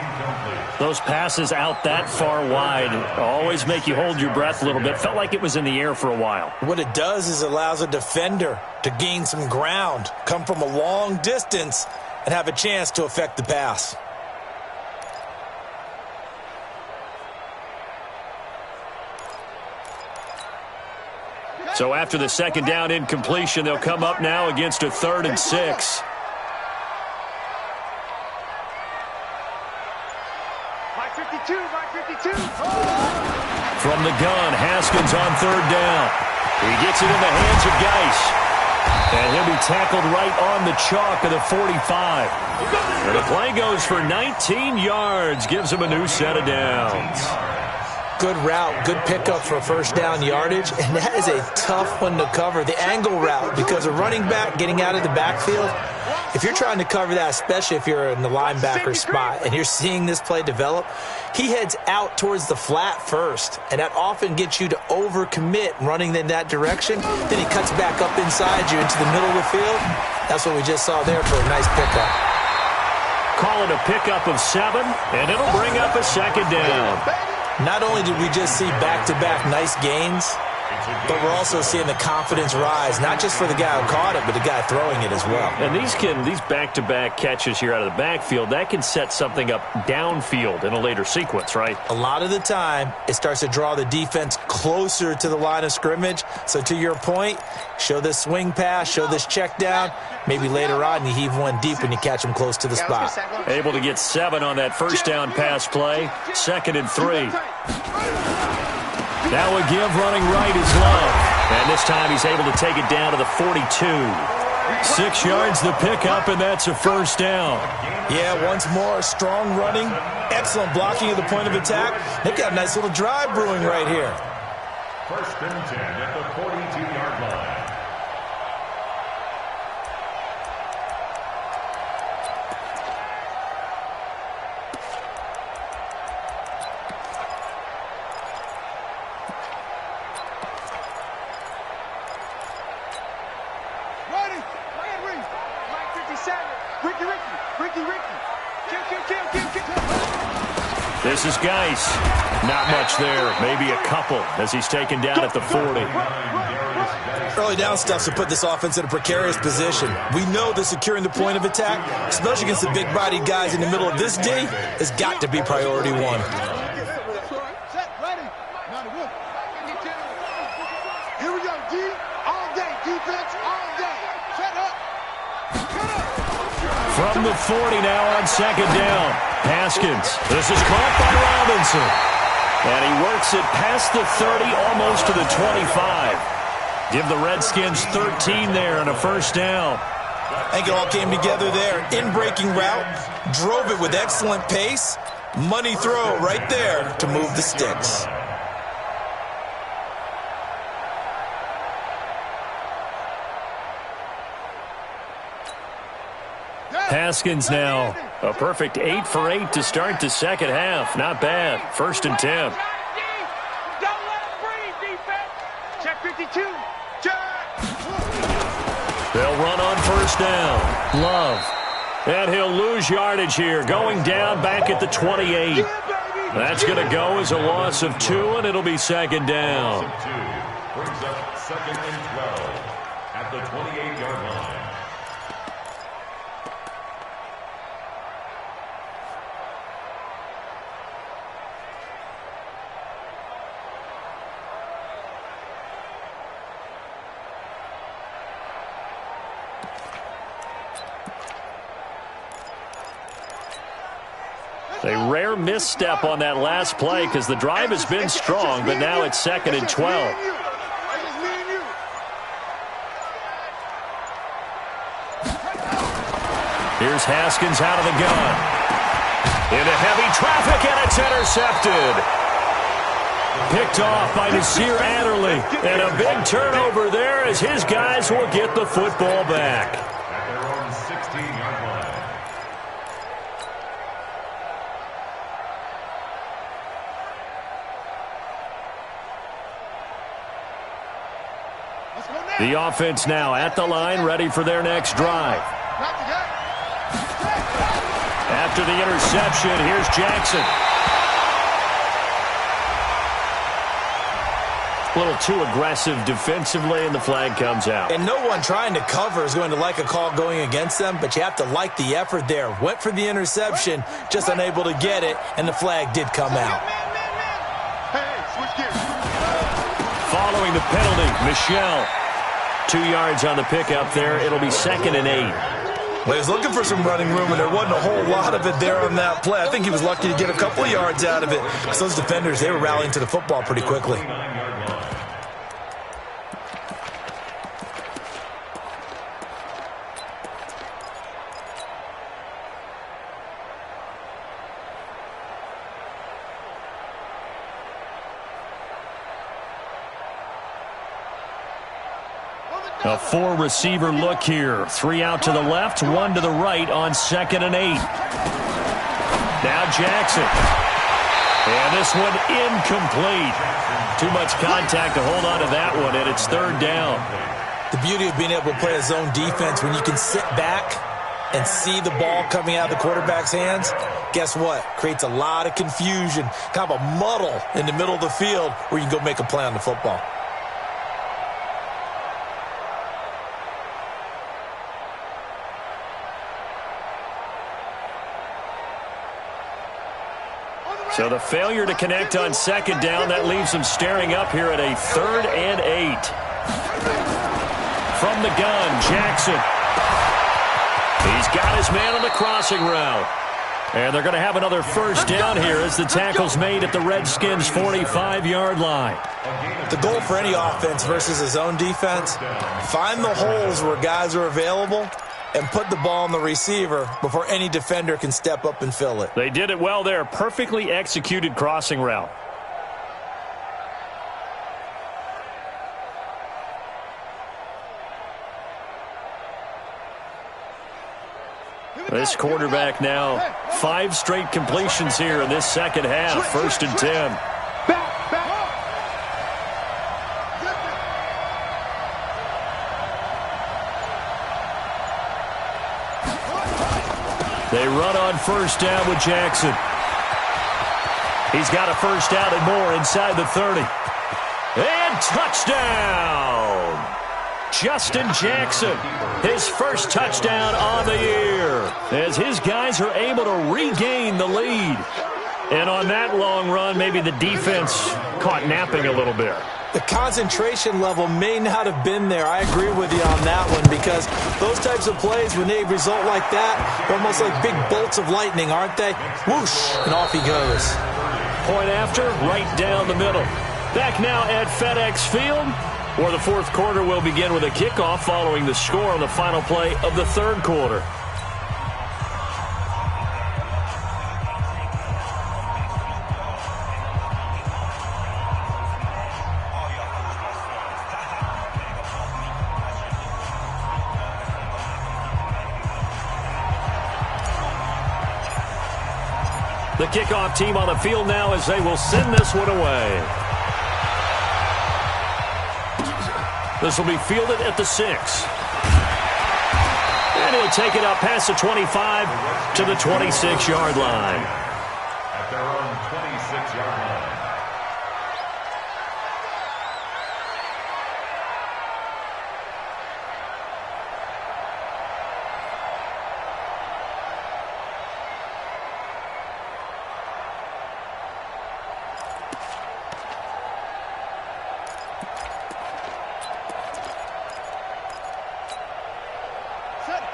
Those passes out that far wide always make you hold your breath a little bit. Felt like it was in the air for a while. What it does is it allows a defender to gain some ground, come from a long distance, and have a chance to affect the pass. So after the 2nd down incompletion, they'll come up now against a 3rd and 6. From the gun, Haskins on 3rd down. He gets it in the hands of Geis. And he'll be tackled right on the chalk of the 45. And the play goes for 19 yards. Gives him a new set of downs. Good route, good pickup for 1st down yardage, and that is a tough one to cover. The angle route, because a running back getting out of the backfield, if you're trying to cover that, especially if you're in the linebacker spot and you're seeing this play develop, he heads out towards the flat first, and that often gets you to overcommit running in that direction. Then he cuts back up inside you into the middle of the field. That's what we just saw there for a nice pickup. Call it a pickup of 7, and it'll bring up a 2nd down. Not only did we just see back-to-back nice gains, but we're also seeing the confidence rise, not just for the guy who caught it, but the guy throwing it as well. And these back-to-back catches here out of the backfield, that can set something up downfield in a later sequence, right? A lot of the time, it starts to draw the defense closer to the line of scrimmage. So to your point, show this swing pass, show this check down. Maybe later on you heave one deep when you catch them close to the spot. Able to get 7 on that 1st down pass play. 2nd and 3. Now a give running right is Love. And this time he's able to take it down to the 42. 6 yards the pickup, and that's a 1st down. Yeah, once more, strong running, excellent blocking at the point of attack. They've got a nice little drive brewing right here. 1st and 10 at the 42-yard line. This is Geis. Not much there. Maybe a couple as he's taken down at the 40. Early down stuff to put this offense in a precarious position. We know that securing the point of attack, especially against the big-bodied guys in the middle of this D, has got to be priority 1. Here we go, D. All day. Defense, all day. Set up. From the 40 now on 2nd down. Haskins. This is caught by Robinson. And he works it past the 30, almost to the 25. Give the Redskins 13 there and a first down. I think it all came together there. In-breaking route, drove it with excellent pace. Money throw right there to move the sticks. Haskins now. A perfect 8 for 8 to start the second half. Not bad. 1st and 10. Don't let him breathe, defense. Check 52. They'll run on first down. Love. And he'll lose yardage here. Going down back at the 28. That's going to go as a loss of 2, and it'll be second down. Brings up 2nd and 12 at the 28-yard line. A rare misstep on that last play because the drive has been strong, but now it's 2nd and 12. Here's Haskins out of the gun. Into heavy traffic, and it's intercepted. Picked off by Nasir Adderley. And a big turnover there as his guys will get the football back. At their own 16-yard line. The offense now at the line, ready for their next drive. After the interception, here's Jackson. A little too aggressive defensively, and the flag comes out. And no one trying to cover is going to like a call going against them, but you have to like the effort there. Went for the interception, just unable to get it, and the flag did come out. Following the penalty, Michelle. 2 yards on the pickup there. It'll be 2nd and 8. Well, he was looking for some running room, and there wasn't a whole lot of it there on that play. I think he was lucky to get a couple of yards out of it. Because those defenders, they were rallying to the football pretty quickly. A 4-receiver look here. 3 out to the left, 1 to the right on 2nd and 8. Now Jackson. And this one incomplete. Too much contact to hold on to that one, and it's 3rd down. The beauty of being able to play a zone defense, when you can sit back and see the ball coming out of the quarterback's hands, guess what? Creates a lot of confusion, kind of a muddle in the middle of the field where you can go make a play on the football. So the failure to connect on 2nd down, that leaves him staring up here at a 3rd and 8. From the gun, Jackson. He's got his man on the crossing route. And they're going to have another first down here as the tackle's made at the Redskins' 45-yard line. The goal for any offense versus a zone defense, find the holes where guys are available and put the ball on the receiver before any defender can step up and fill it. They did it well there. Perfectly executed crossing route. This quarterback now, 5 straight completions here in this second half. 1st and 10. They run on first down with Jackson. He's got a first down and more inside the 30. And touchdown! Justin Jackson, his first touchdown on the year, as his guys are able to regain the lead. And on that long run, maybe the defense caught napping a little bit. The concentration level may not have been there. I agree with you on that one, because those types of plays, when they result like that, they're almost like big bolts of lightning, aren't they? Whoosh, and off he goes. Point after, right down the middle. Back now at FedEx Field, where the fourth quarter will begin with a kickoff following the score on the final play of the third quarter. The kickoff team on the field now as they will send this one away. This will be fielded at the 6. And he'll take it up past the 25 to the 26-yard line. At their own 26-yard line.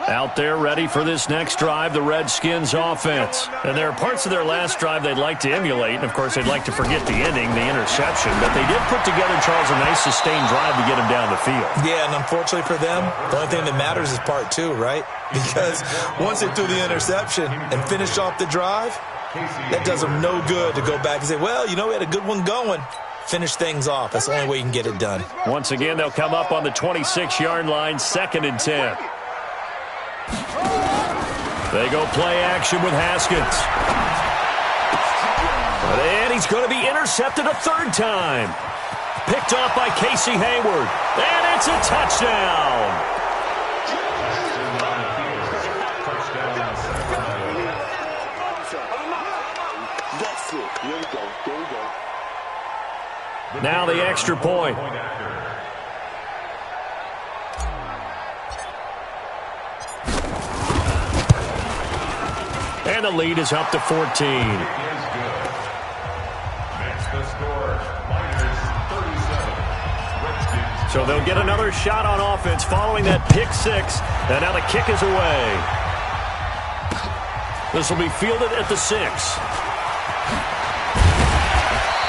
Out there ready for this next drive, the Redskins offense. And there are parts of their last drive they'd like to emulate. And, of course, they'd like to forget the ending, the interception. But they did put together, Charles, a nice sustained drive to get them down the field. Yeah, and unfortunately for them, the only thing that matters is part 2, right? Because once they threw the interception and finished off the drive, that does them no good to go back and say, well, you know, we had a good one going. Finish things off. That's the only way you can get it done. Once again, they'll come up on the 26-yard line, 2nd and 10. They go play action with Haskins. And he's going to be intercepted a third time. Picked off by Casey Hayward. And it's a touchdown. That's it. Here we go. There we go. Now the extra point. And the lead is up to 14. Next the score, minus 37. So they'll get another shot on offense following that pick 6. And now the kick is away. This will be fielded at the 6.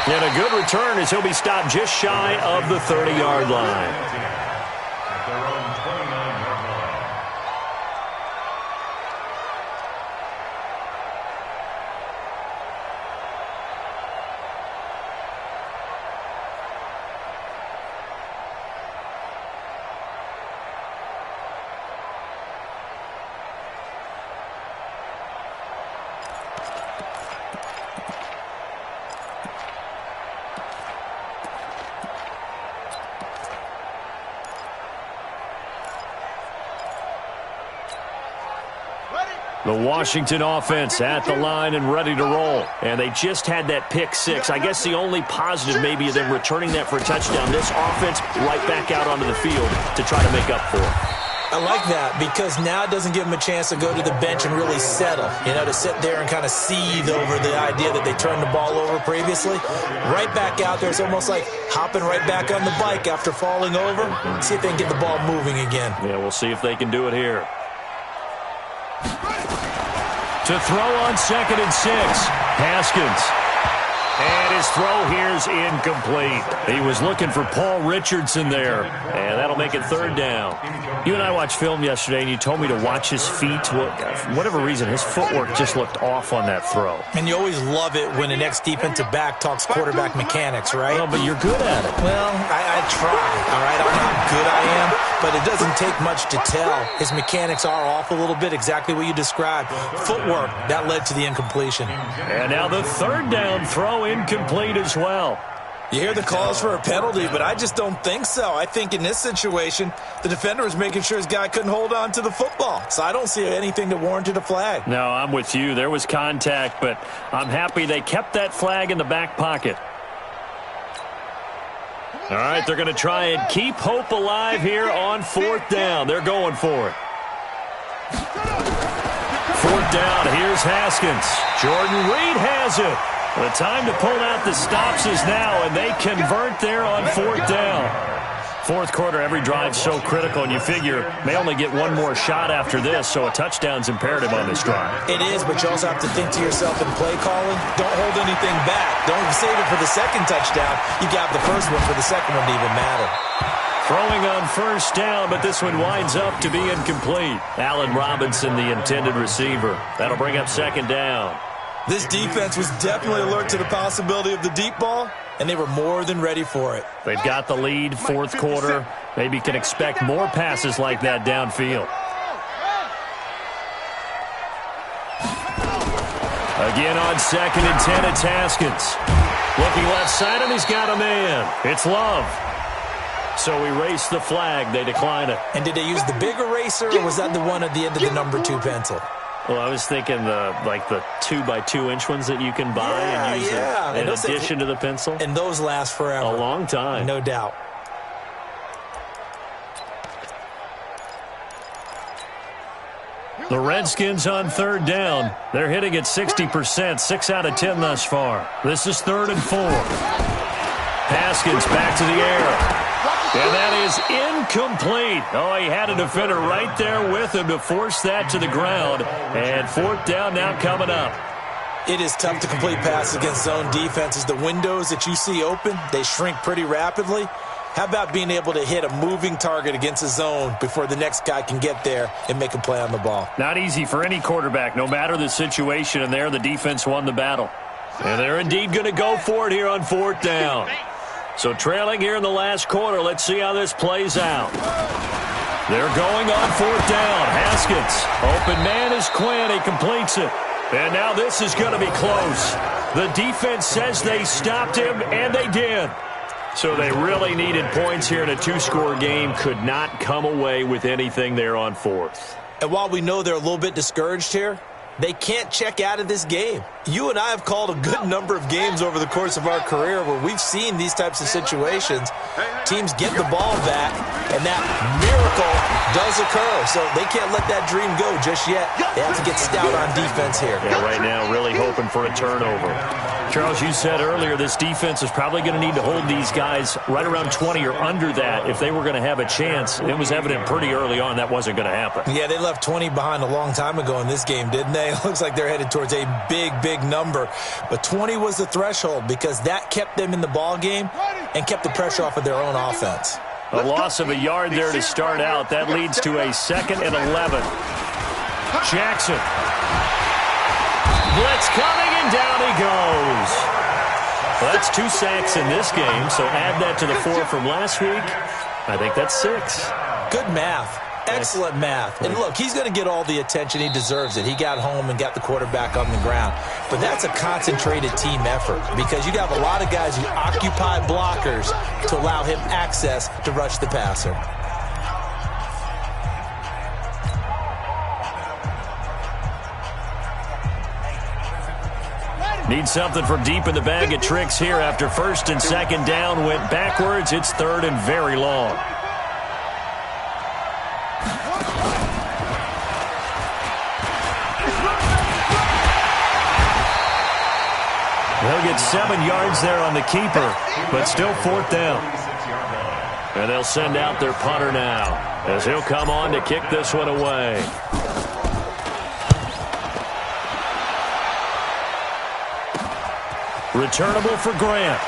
And a good return as he'll be stopped just shy of the 30-yard line. At their own 29-yard line. The Washington offense at the line and ready to roll. And they just had that pick 6. I guess the only positive maybe of them returning that for a touchdown. This offense right back out onto the field to try to make up for it. I like that, because now it doesn't give them a chance to go to the bench and really settle, you know, to sit there and kind of seethe over the idea that they turned the ball over previously. Right back out there, it's almost like hopping right back on the bike after falling over. See if they can get the ball moving again. Yeah, we'll see if they can do it here. To throw on 2nd and 6, Haskins. And his throw here's incomplete. He was looking for Paul Richardson there, and that'll make it 3rd down. You and I watched film yesterday, and you told me to watch his feet. For whatever reason, his footwork just looked off on that throw. And you always love it when an ex-defensive back talks quarterback mechanics, right? Well, but you're good at it. Well, I try, all right? I don't know how good I am, but it doesn't take much to tell. His mechanics are off a little bit, exactly what you described. Footwork, that led to the incompletion. And now the 3rd down throw incomplete as well. You hear the calls for a penalty, but I just don't think so. I think in this situation, the defender was making sure his guy couldn't hold on to the football. So I don't see anything that warranted a flag. No, I'm with you. There was contact, but I'm happy they kept that flag in the back pocket. All right, they're going to try and keep hope alive here on 4th down. They're going for it. 4th down, here's Haskins. Jordan Reed has it. The time to pull out the stops is now, and they convert there on 4th down. Fourth quarter, every drive so critical, and you figure may only get one more shot after this, so a touchdown's imperative on this drive. It is, but you also have to think to yourself in play calling, don't hold anything back. Don't save it for the second touchdown. You got the first one for the second one to even matter. Throwing on 1st down, but this one winds up to be incomplete. Allen Robinson, the intended receiver. That'll bring up 2nd down. This defense was definitely alert to the possibility of the deep ball, and they were more than ready for it. They've got the lead, 4th quarter. Maybe can expect more passes like that downfield. Again on 2nd and 10, it's Haskins. Looking left side, and he's got a man. It's Love. So erase the flag. They decline it. And did they use the big eraser, or was that the one at the end of the number 2 pencil? Well, I was thinking the 2x2-inch ones that you can buy and use in addition to the pencil. And those last forever. A long time. No doubt. The Redskins on 3rd down. They're hitting at 60%, 6 out of 10 thus far. This is 3rd and 4. Haskins back to the air. And that is incomplete. Oh, he had a defender right there with him to force that to the ground. And 4th down now coming up. It is tough to complete passes against zone defenses. The windows that you see open, they shrink pretty rapidly. How about being able to hit a moving target against a zone before the next guy can get there and make a play on the ball? Not easy for any quarterback, no matter the situation. And there, the defense won the battle. And they're indeed going to go for it here on 4th down. So trailing here in the last quarter, let's see how this plays out. They're going on 4th down. Haskins, open man is Quinn. He completes it. And now this is going to be close. The defense says they stopped him, and they did. So they really needed points here in a 2-score game. Could not come away with anything there on 4th. And while we know they're a little bit discouraged here, they can't check out of this game. You and I have called a good number of games over the course of our career where we've seen these types of situations. Teams get the ball back, and that miracle does occur. So they can't let that dream go just yet. They have to get stout on defense here. Yeah, right now really hoping for a turnover. Charles, you said earlier this defense is probably going to need to hold these guys right around 20 or under that if they were going to have a chance. It was evident pretty early on that wasn't going to happen. Yeah, they left 20 behind a long time ago in this game, didn't they? It looks like they're headed towards a big, big number. But 20 was the threshold because that kept them in the ball game and kept the pressure off of their own offense. A loss of a yard there to start out. That leads to a 2nd and 11. Jackson. Blitz coming, and down he goes. Well, that's 2 sacks in this game, so add that to the 4 from last week. I think that's 6. Good math. Excellent math. And look, he's going to get all the attention. He deserves it. He got home and got the quarterback on the ground. But that's a concentrated team effort because you have a lot of guys who occupy blockers to allow him access to rush the passer. Need something from deep in the bag of tricks here after 1st and 2nd down went backwards. It's 3rd and very long. They'll get 7 yards there on the keeper, but still 4th down. And they'll send out their punter now as he'll come on to kick this one away. Returnable for Grant.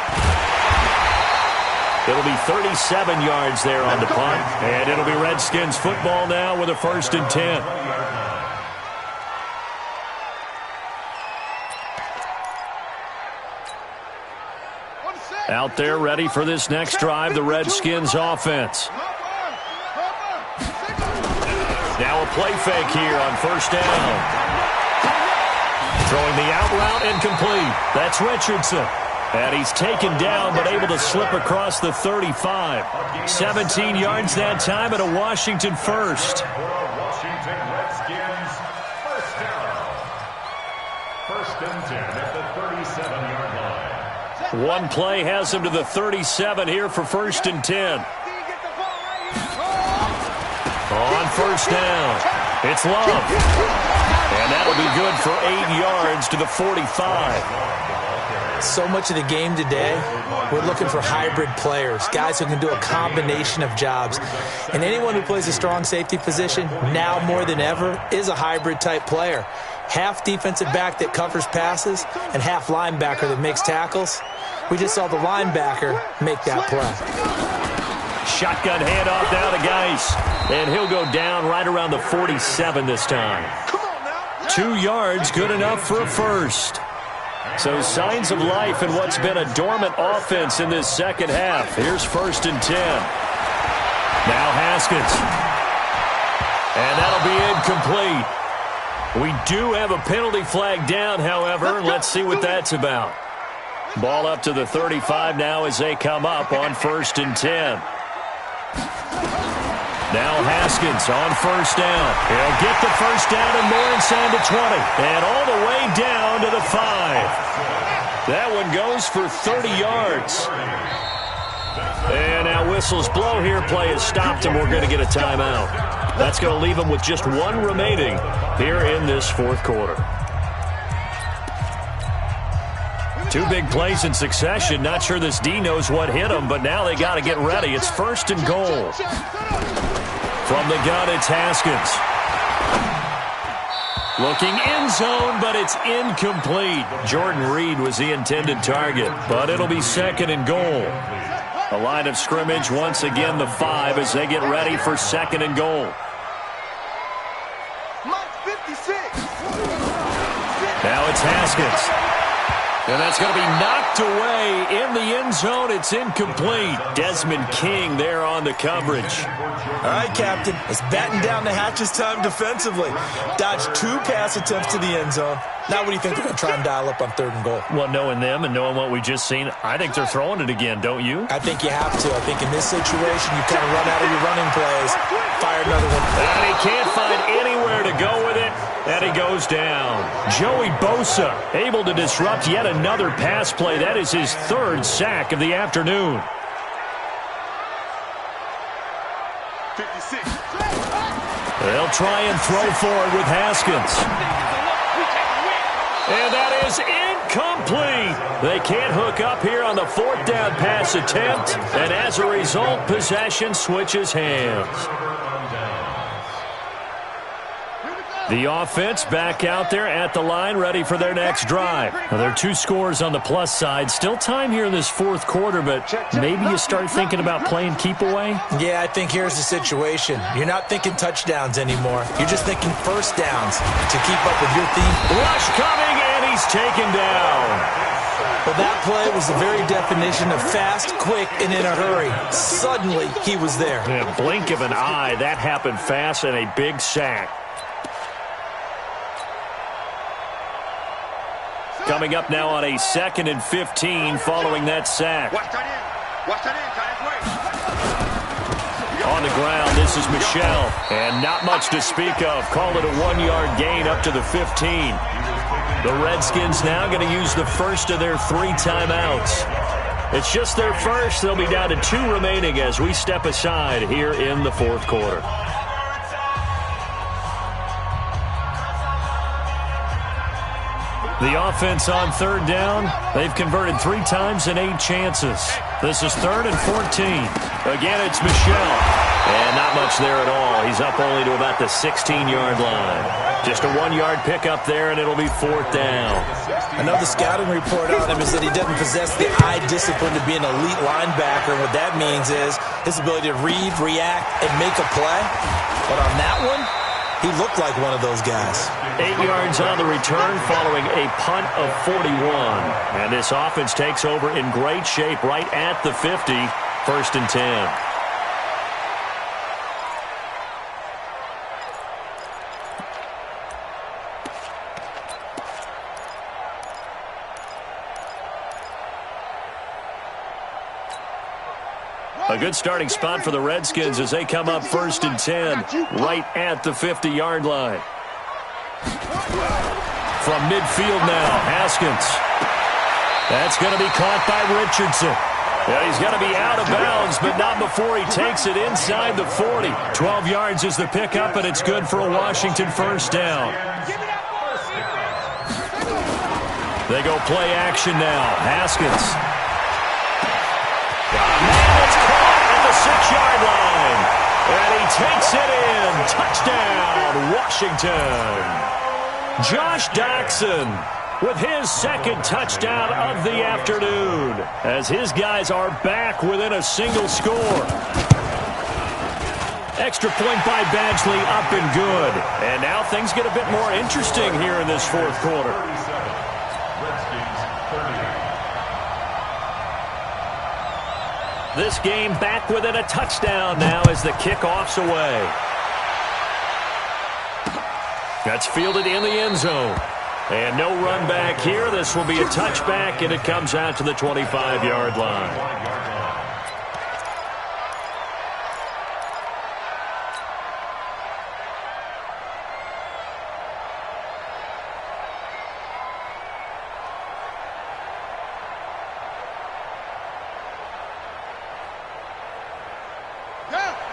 It'll be 37 yards there on the punt, and it'll be Redskins football now with a 1st and 10. Out there ready for this next drive, the Redskins offense. Now a play fake here on 1st down. Throwing the out route incomplete. That's Richardson. And he's taken down but able to slip across the 35. 17 yards that time and a Washington first. Washington Redskins first down. 1st and 10 at the 37-yard line. One play has him to the 37 here for 1st and 10. On 1st down, it's Love. And that'll be good for 8 yards to the 45. So much of the game today, we're looking for hybrid players, guys who can do a combination of jobs. And anyone who plays a strong safety position, now more than ever, is a hybrid type player. Half defensive back that covers passes and half linebacker that makes tackles. We just saw the linebacker make that play. Shotgun handoff now to Geis. And he'll go down right around the 47 this time. 2 yards, good enough for a first. So signs of life in what's been a dormant offense in this second half. Here's 1st and 10. Now Haskins. And that'll be incomplete. We do have a penalty flag down, however. Let's see what that's about. Ball up to the 35 now as they come up on 1st and 10. Now Haskins on 1st down. He'll get the 1st down and more inside the 20. And all the way down to the 5. That one goes for 30 yards. And now whistles blow here. Play is stopped and we're going to get a timeout. That's going to leave them with just 1 remaining here in this 4th quarter. 2 big plays in succession. Not sure this D knows what hit them, but now they got to get ready. It's 1st and goal. From the gun, it's Haskins. Looking end zone, but it's incomplete. Jordan Reed was the intended target, but it'll be 2nd and goal. The line of scrimmage, once again, the 5 as they get ready for 2nd and goal. Now it's Haskins. And that's going to be knocked away in the end zone. It's incomplete. Desmond King there on the coverage. All right, Captain. It's batten down the hatches time defensively. Dodged 2 pass attempts to the end zone. Now what do you think they're going to try and dial up on 3rd and goal? Well, knowing them and knowing what we just seen, I think they're throwing it again, don't you? I think you have to. I think in this situation, you kind of run out of your running plays. Fire another one. And he can't find anywhere to go with it. And he goes down. Joey Bosa able to disrupt yet another pass play. That is his 3rd sack of the afternoon. 56. They'll try and throw forward with Haskins. And that is incomplete. They can't hook up here on the 4th down pass attempt. And as a result, possession switches hands. The offense back out there at the line, ready for their next drive. Now, there are 2 scores on the plus side. Still time here in this 4th quarter, but maybe you start thinking about playing keep away? Yeah, I think here's the situation. You're not thinking touchdowns anymore. You're just thinking 1st downs to keep up with your team. Rush coming, and he's taken down. Well, that play was the very definition of fast, quick, and in a hurry. Suddenly, he was there. In a blink of an eye, that happened fast and a big sack. Coming up now on a 2nd and 15 following that sack. On the ground, this is Michel. And not much to speak of. Call it a 1-yard gain up to the 15. The Redskins now going to use the first of their 3 timeouts. It's just their first. They'll be down to 2 remaining as we step aside here in the 4th quarter. The offense on 3rd down, they've converted 3 times in 8 chances. This is 3rd and 14. Again, it's Michel. And not much there at all. He's up only to about the 16-yard line. Just a 1-yard pickup there, and it'll be 4th down. Another scouting report on him is that he doesn't possess the eye discipline to be an elite linebacker. What that means is his ability to read, react, and make a play. But on that one, he looked like one of those guys. 8 yards on the return following a punt of 41. And this offense takes over in great shape right at the 50. 1st and 10. A good starting spot for the Redskins as they come up 1st and 10 right at the 50-yard line. From midfield now, Haskins. That's going to be caught by Richardson. Yeah, he's going to be out of bounds, but not before he takes it inside the 40. 12 yards is the pickup, and it's good for a Washington 1st down. They go play action now. Haskins. Man, it's caught at the 6-yard line. And he takes it in. Touchdown, Washington. Josh Doctson with his second touchdown of the afternoon as his guys are back within a single score. Extra point by Badgley, up and good. And now things get a bit more interesting here in this fourth quarter. This game back within a touchdown now as the kickoff's away. That's fielded in the end zone. And no run back here. This will be a touchback, and it comes out to the 25-yard line.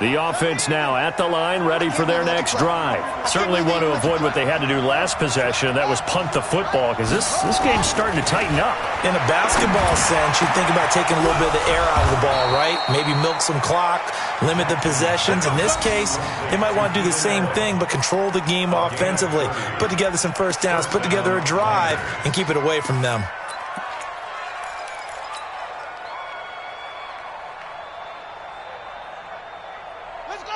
The offense now at the line, ready for their next drive. Certainly want to avoid what they had to do last possession. That was punt the football, because this game's starting to tighten up. In a basketball sense, you think about taking a little bit of the air out of the ball, right? Maybe milk some clock, limit the possessions. In this case, they might want to do the same thing, but control the game offensively. Put together some first downs, put together a drive, and keep it away from them.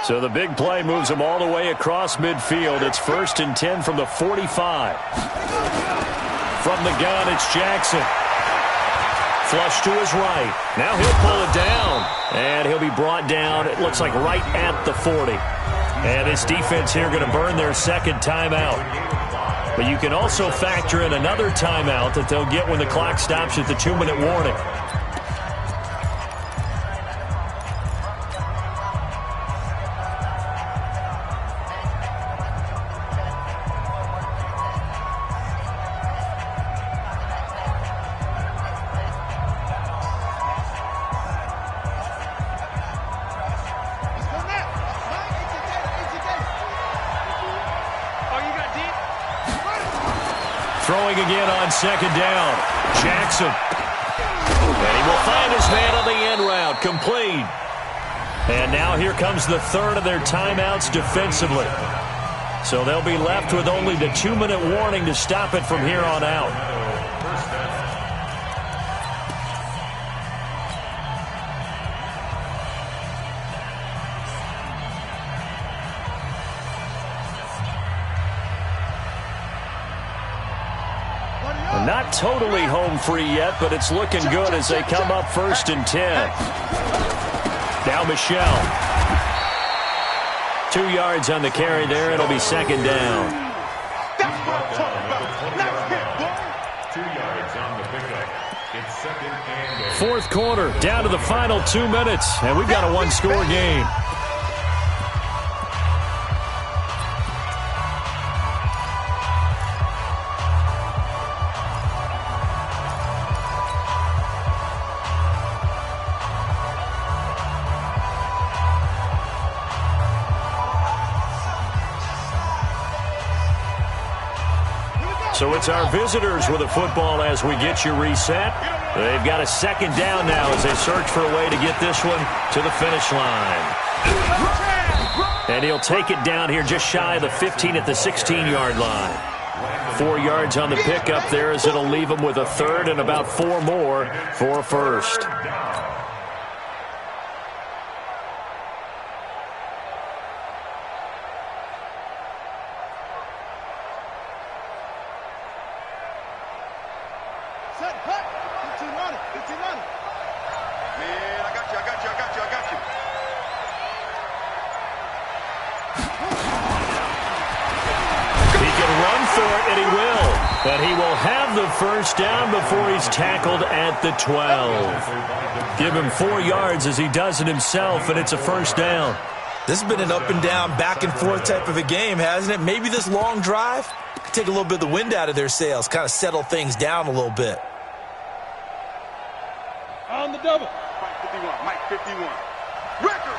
So the big play moves them all the way across midfield. It's 1st and 10 from the 45. From the gun, it's Jackson. Flush to his right. Now he'll pull it down. And he'll be brought down, it looks like, right at the 40. And this defense here going to burn their second timeout. But you can also factor in another timeout that they'll get when the clock stops at the 2-minute warning. Throwing again on second down. Jackson. And he will find his man on the end route. Complete. And now here comes the third of their timeouts defensively. So they'll be left with only the 2-minute warning to stop it from here on out. Not totally home free yet, but it's looking good as they come up 1st and 10. Now Michelle. 2 yards on the carry there. It'll be second down. That's what I'm talking about. Nice hit, boy. 2 yards on the pickup. It's 2nd and 8. Fourth quarter, down to the final 2 minutes, and we've got a one-score game. So it's our visitors with the football as we get you reset. They've got a second down now as they search for a way to get this one to the finish line. And he'll take it down here just shy of the 15 at the 16-yard line. 4 yards on the pickup there as it'll leave him with a third and about 4 more for first. But he will have the first down before he's tackled at the 12. Give him 4 yards as he does it himself, and it's a first down. This has been an up and down, back and forth type of a game, hasn't it? Maybe this long drive could take a little bit of the wind out of their sails, kind of settle things down a little bit. On the double. Mike 51. Mike 51. Record.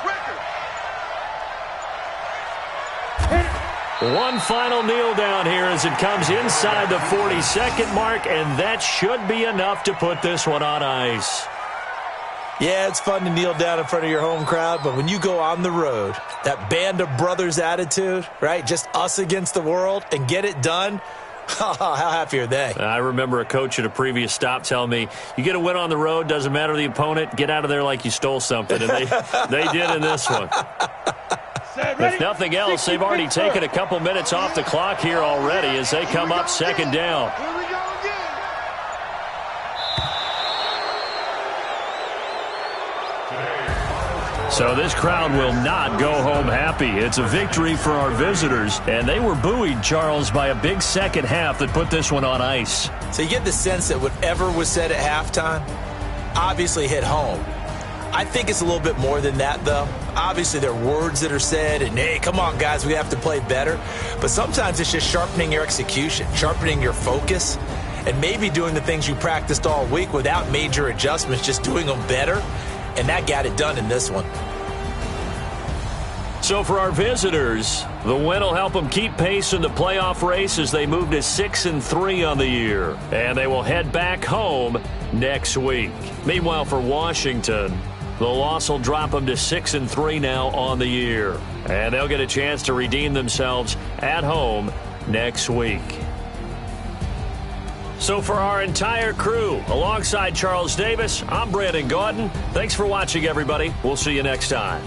Hit it. One final kneel down here as it comes inside the 40-second mark, and that should be enough to put this one on ice. Yeah, it's fun to kneel down in front of your home crowd, but when you go on the road, that band of brothers attitude, right, just us against the world, and get it done, how happy are they? I remember a coach at a previous stop telling me, you get a win on the road, doesn't matter the opponent, get out of there like you stole something, and they did in this one. If nothing else, they've already taken a couple minutes off the clock here already as they come up second down. So this crowd will not go home happy. It's a victory for our visitors, and they were buoyed, Charles, by a big second half that put this one on ice. So you get the sense that whatever was said at halftime obviously hit home. I think it's a little bit more than that, though. Obviously, there are words that are said, and, hey, come on, guys, we have to play better. But sometimes it's just sharpening your execution, sharpening your focus, and maybe doing the things you practiced all week without major adjustments, just doing them better. And that got it done in this one. So for our visitors, the win will help them keep pace in the playoff race as they move to 6-3 on the year. And they will head back home next week. Meanwhile, for Washington, the loss will drop them to 6-3 now on the year. And they'll get a chance to redeem themselves at home next week. So for our entire crew, alongside Charles Davis, I'm Brandon Gaudin. Thanks for watching, everybody. We'll see you next time.